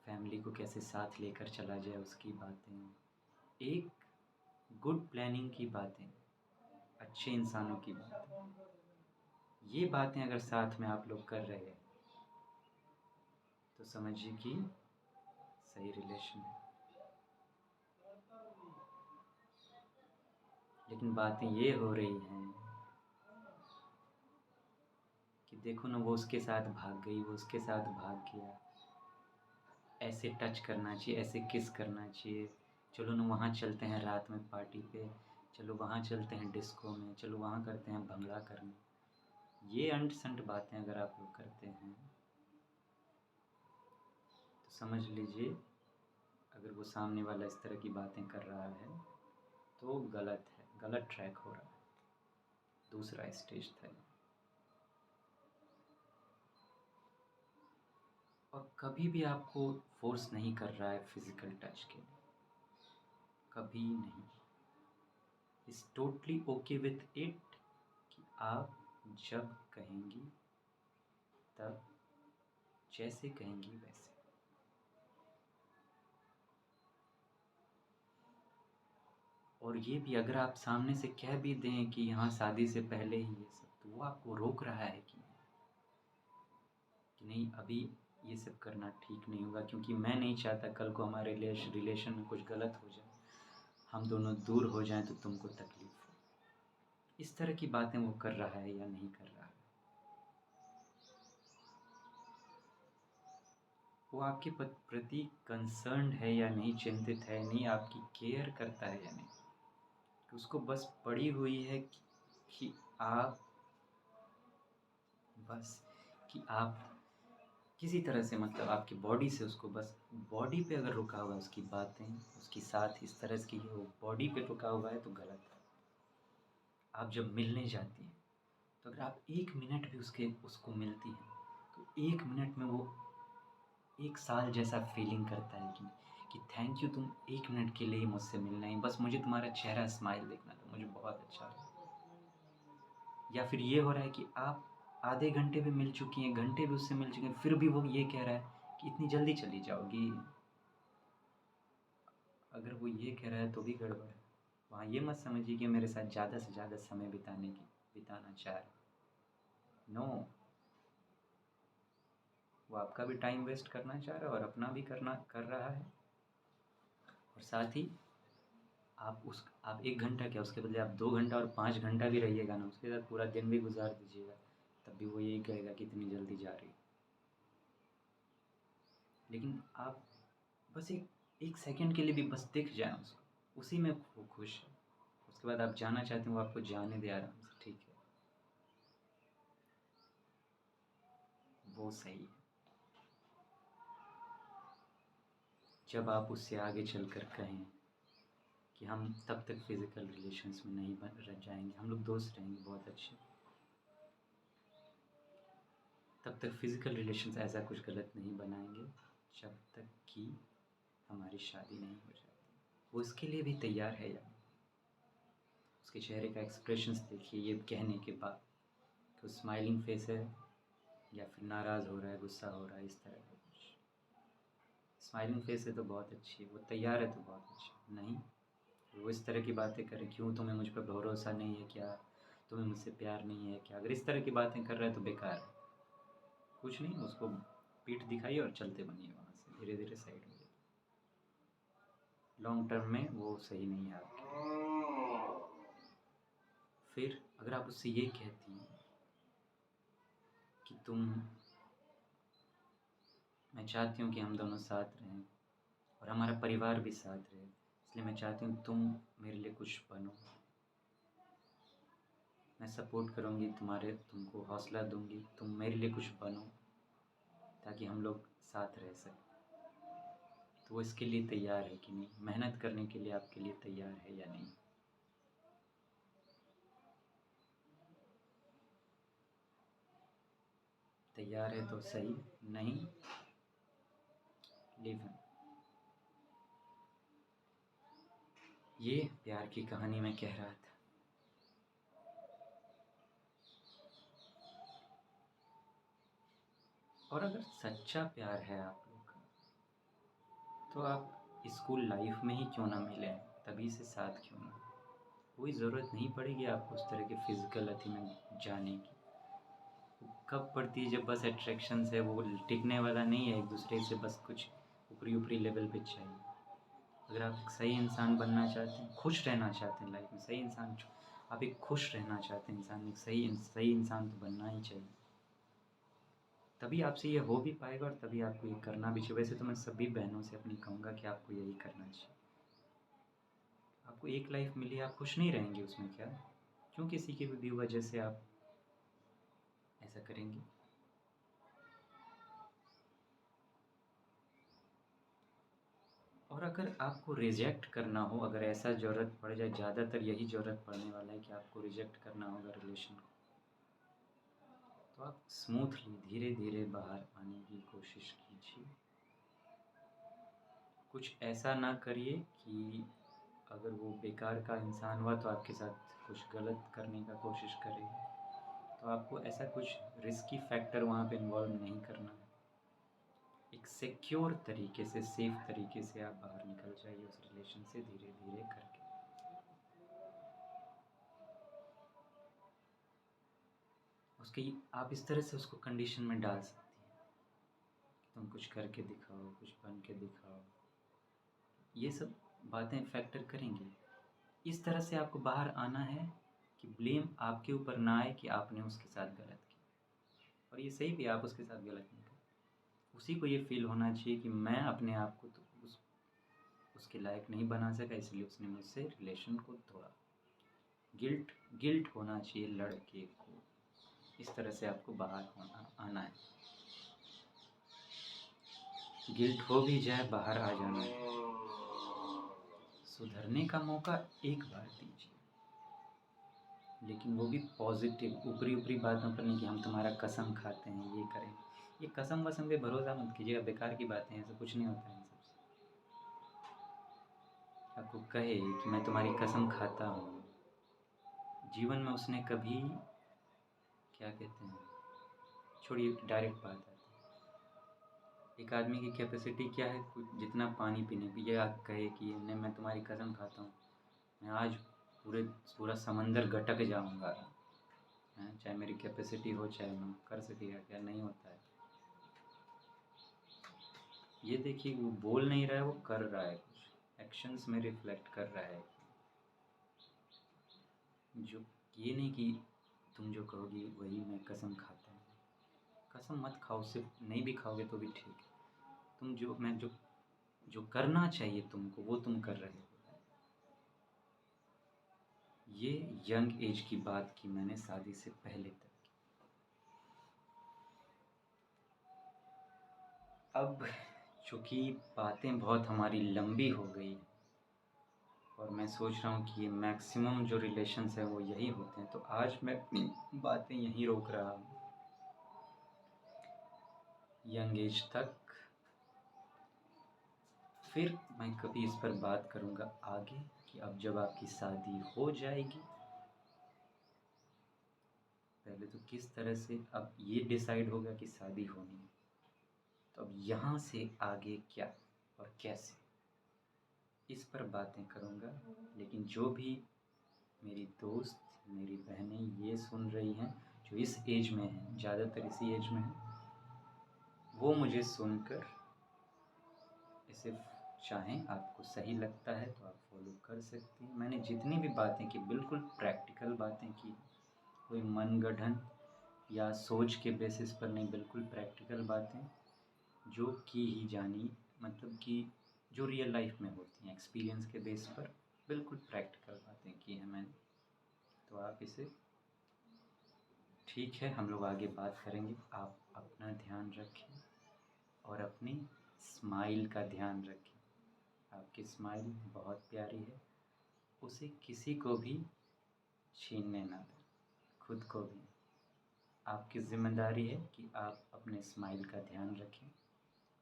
फैमिली को कैसे साथ लेकर चला जाए उसकी बातें, एक गुड प्लानिंग की बातें, अच्छे इंसानों की बातें। ये बातें अगर साथ में आप लोग कर रहे हैं तो समझिए कि सही रिलेशन है। लेकिन बातें ये हो रही हैं कि देखो ना, वो उसके साथ भाग गई, वो उसके साथ भाग गया, ऐसे टच करना चाहिए, ऐसे किस करना चाहिए, चलो ना वहाँ चलते हैं रात में पार्टी पे, चलो वहाँ चलते हैं डिस्को में, चलो वहाँ करते हैं भंगड़ा करने। ये अंट संट बातें अगर आप लोग करते हैं तो समझ लीजिए, अगर वो सामने वाला इस तरह की बातें कर रहा है तो गलत है, गलत ट्रैक हो रहा है। दूसरा स्टेज था ये। और कभी भी आपको फोर्स नहीं कर रहा है फिजिकल टच के लिए, कभी नहीं। Is totally okay with it कि आप जब कहेंगी तब, जैसे कहेंगी वैसे। और ये भी अगर आप सामने से कह भी दें कि हाँ शादी से पहले ही ये सब, तो वो आपको रोक रहा है कि नहीं अभी ये सब करना ठीक नहीं होगा, क्योंकि मैं नहीं चाहता कल को हमारे रिलेशन में कुछ गलत हो जाए, हम दोनों दूर हो जाएं तो तुमको तकलीफ़ हो। इस तरह की बातें वो कर रहा है या नहीं कर रहा है, वो आपके प्रति कंसर्न्ड है या नहीं, चिंतित है नहीं, आपकी केयर करता है या नहीं, कि उसको बस पड़ी हुई है कि आप बस कि आप किसी तरह से, मतलब आपकी बॉडी से उसको, बस बॉडी पे अगर रुका हुआ है उसकी बातें, उसकी साथ इस तरह की है, वो बॉडी पे रुका हुआ है तो गलत है। आप जब मिलने जाती हैं तो अगर आप 1 मिनट भी उसको मिलती हैं तो 1 मिनट में वो 1 साल जैसा फीलिंग करता है कि थैंक यू, तुम 1 मिनट के लिए ही मुझसे मिलना है, बस मुझे तुम्हारा चेहरा स्माइल देखना था, मुझे बहुत अच्छा चलो, या फिर ये हो रहा है कि आप आधे घंटे भी मिल चुकी हैं, घंटे भी उससे मिल चुके हैं, फिर भी वो ये कह रहा है कि इतनी जल्दी चली जाओगी। अगर वो ये कह रहा है तो भी गड़बड़ है। वहाँ ये मत समझिए कि मेरे साथ ज़्यादा से ज़्यादा समय बिताना चाह रहा है। नो, वो आपका भी टाइम वेस्ट करना चाह रहा है और अपना भी कर रहा है। और साथ ही आप 1 घंटा क्या, उसके बदले आप 2 घंटा और 5 घंटा भी रहिएगा ना, उसके साथ पूरा दिन भी गुजार दीजिएगा, तब भी वो यही कहेगा कि इतनी जल्दी जा रही। लेकिन आप बस एक सेकंड के लिए भी बस दिख जाएं उसको, उसी में वो खुश है। उसके बाद आप जाना चाहते हैं, वो आपको जाने दे आराम से, ठीक है, वो सही है। जब आप उससे आगे चलकर कहें कि हम तब तक फिज़िकल रिलेशंस में नहीं रह जाएंगे, हम लोग दोस्त रहेंगे बहुत अच्छे, तब तक फिज़िकल रिलेशंस ऐसा कुछ गलत नहीं बनाएंगे जब तक कि हमारी शादी नहीं हो जाती। वो इसके लिए भी तैयार है या उसके चेहरे का एक्सप्रेशंस देखिए ये कहने के बाद कि वो स्माइलिंग फेस है या फिर नाराज़ हो रहा है, गुस्सा हो रहा है, इस तरह का कुछ। स्माइलिंग फेस है तो बहुत अच्छी है, वो तैयार है तो बहुत अच्छी। नहीं, वो इस तरह की बातें करें, क्यों तुम्हें मुझ पर भरोसा नहीं है क्या, तुम्हें मुझसे प्यार नहीं है क्या, अगर इस तरह की बातें कर रहा है तो बेकार है। कुछ नहीं, उसको पीठ दिखाइए और चलते बनिए वहाँ से, धीरे धीरे साइड हो जाइए। लॉन्ग टर्म में वो सही नहीं है आपके लिए। फिर अगर आप उससे ये कहती हैं कि मैं चाहती हूँ कि हम दोनों साथ रहें और हमारा परिवार भी साथ रहे, इसलिए मैं चाहती हूँ तुम मेरे लिए कुछ बनो, मैं सपोर्ट करूँगी, तुमको हौसला दूँगी, तुम मेरे लिए कुछ बनो ताकि हम लोग साथ रह सकें। तो वो इसके लिए तैयार है कि नहीं, मेहनत करने के लिए आपके लिए तैयार है या नहीं। तैयार है तो सही, नहीं लीव हिम। ये प्यार की कहानी मैं कह रहा था। और अगर सच्चा प्यार है आप लोग का, तो आप स्कूल लाइफ में ही क्यों ना मिलें, तभी से साथ क्यों ना। कोई ज़रूरत नहीं पड़ेगी आपको उस तरह के फिज़िकल अति में जाने की। कब पड़ती है, जब बस अट्रैक्शन है, वो टिकने वाला नहीं है एक दूसरे से, बस कुछ ऊपरी ऊपरी लेवल पे चाहिए। अगर आप एक सही इंसान बनना चाहते हैं, खुश रहना चाहते हैं लाइफ में, सही इंसान, आप एक खुश रहना चाहते हैं इंसान, एक सही इंसान तो बनना ही चाहिए। तभी आपसे ये हो भी पाएगा और तभी आपको ये करना भी चाहिए। वैसे तो मैं सभी बहनों से अपनी कहूँगा कि आपको यही करना चाहिए। आपको एक लाइफ मिली, आप खुश नहीं रहेंगे उसमें क्या, क्यों किसी की भी वजह से आप ऐसा करेंगे। और अगर आपको रिजेक्ट करना हो, अगर ऐसा ज़रूरत पड़ जाए, ज़्यादातर यही ज़रूरत पड़ने वाला है कि आपको रिजेक्ट करना होगा रिलेशन को, तो आप स्मूथली धीरे धीरे बाहर आने की कोशिश कीजिए। कुछ ऐसा ना करिए कि अगर वो बेकार का इंसान हुआ तो आपके साथ कुछ गलत करने का कोशिश करे, तो आपको ऐसा कुछ रिस्की फैक्टर वहाँ पे इन्वॉल्व नहीं करना है। एक सिक्योर तरीके से, सेफ तरीके से आप बाहर निकल जाइए उस रिलेशन से धीरे धीरे करके। उसकी आप इस तरह से उसको कंडीशन में डाल सकती हैं, तुम कुछ करके दिखाओ, कुछ बन के दिखाओ, ये सब बातें फैक्टर करेंगी। इस तरह से आपको बाहर आना है कि ब्लेम आपके ऊपर ना आए कि आपने उसके साथ गलत किया। और ये सही भी, आप उसके साथ गलत नहीं कर, उसी को ये फील होना चाहिए कि मैं अपने आप को तो उसके लायक नहीं बना सका, इसलिए उसने मुझसे रिलेशन को तोड़ा। गिल्ट होना चाहिए लड़के को। इस तरह से आपको बाहर आना है। गिल्ट हो भी जाए, बाहर आ जाना है। सुधरने का मौका एक बार दीजिए, लेकिन वो भी पॉजिटिव, ऊपरी ऊपरी बातों पर नहीं कि हम तुम्हारा कसम खाते हैं, ये करें। ये कसम वसम पे भरोसा मत कीजिएगा, बेकार की बातें हैं, ऐसा कुछ नहीं होता है इन सबसे। आपको कहे कि मैं तुम्हारी कसम खाता हूँ, जीवन में उसने कभी, क्या कहते हैं, छोड़िए डायरेक्ट बात आती है, एक आदमी की कैपेसिटी क्या है, कुछ जितना पानी पीने की, ये आप कहे कि नहीं मैं तुम्हारी कसम खाता हूँ, मैं आज पूरा समंदर गटक जाऊँगा, चाहे मेरी कैपेसिटी हो, चाहे मैं कर सकेगा क्या, नहीं होता है। ये देखिए वो बोल नहीं रहा है, वो कर रहा है, कुछ एक्शंस में रिफ्लेक्ट कर रहा है। जो ये नहीं कि तुम जो कहोगी वही मैं कसम खाता हूँ, कसम मत खाओ, सिर्फ नहीं भी खाओगे तो भी ठीक है। तुम जो करना चाहिए तुमको वो तुम कर रहे हो। ये यंग एज की बात की मैंने शादी से पहले तक। अब चूँकि बातें बहुत हमारी लंबी हो गई हैं और मैं सोच रहा हूँ कि ये मैक्सिमम जो रिलेशंस हैं वो यही होते हैं, तो आज मैं अपनी बातें यहीं रोक रहा हूँ। यंग एज तक, फिर मैं कभी इस पर बात करूँगा आगे कि अब जब आपकी शादी हो जाएगी, पहले तो किस तरह से अब ये डिसाइड होगा कि शादी होनी है, तो अब यहाँ से आगे क्या और कैसे, इस पर बातें करूँगा। लेकिन जो भी मेरी दोस्त, मेरी बहनें ये सुन रही हैं, जो इस एज में हैं, ज़्यादातर इसी एज में हैं, वो मुझे सुनकर इसे चाहें, आपको सही लगता है तो आप फॉलो कर सकते हैं। मैंने जितनी भी बातें की बिल्कुल प्रैक्टिकल बातें की, कोई मनगढ़ंत या सोच के बेसिस पर नहीं, बिल्कुल प्रैक्टिकल बातें जो की ही जानी, मतलब कि जो रियल लाइफ में होती हैं, एक्सपीरियंस के बेस पर बिल्कुल प्रैक्टिकल बातें की हैं मैंने। तो आप इसे, ठीक है, हम लोग आगे बात करेंगे। आप अपना ध्यान रखें और अपनी स्माइल का ध्यान रखें। आपकी स्माइल बहुत प्यारी है, उसे किसी को भी छीनने ना दें, खुद को भी। आपकी ज़िम्मेदारी है कि आप अपने स्माइल का ध्यान रखें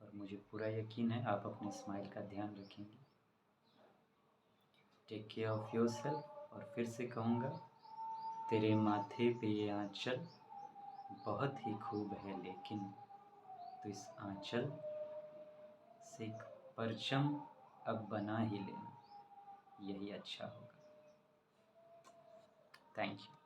और मुझे पूरा यकीन है आप अपने स्माइल का ध्यान रखेंगे। Take care of yourself. और फिर से कहूँगा, तेरे माथे पे ये आँचल बहुत ही खूब है, लेकिन तो इस आँचल से एक परचम अब बना ही लेना, यही अच्छा होगा। Thank you.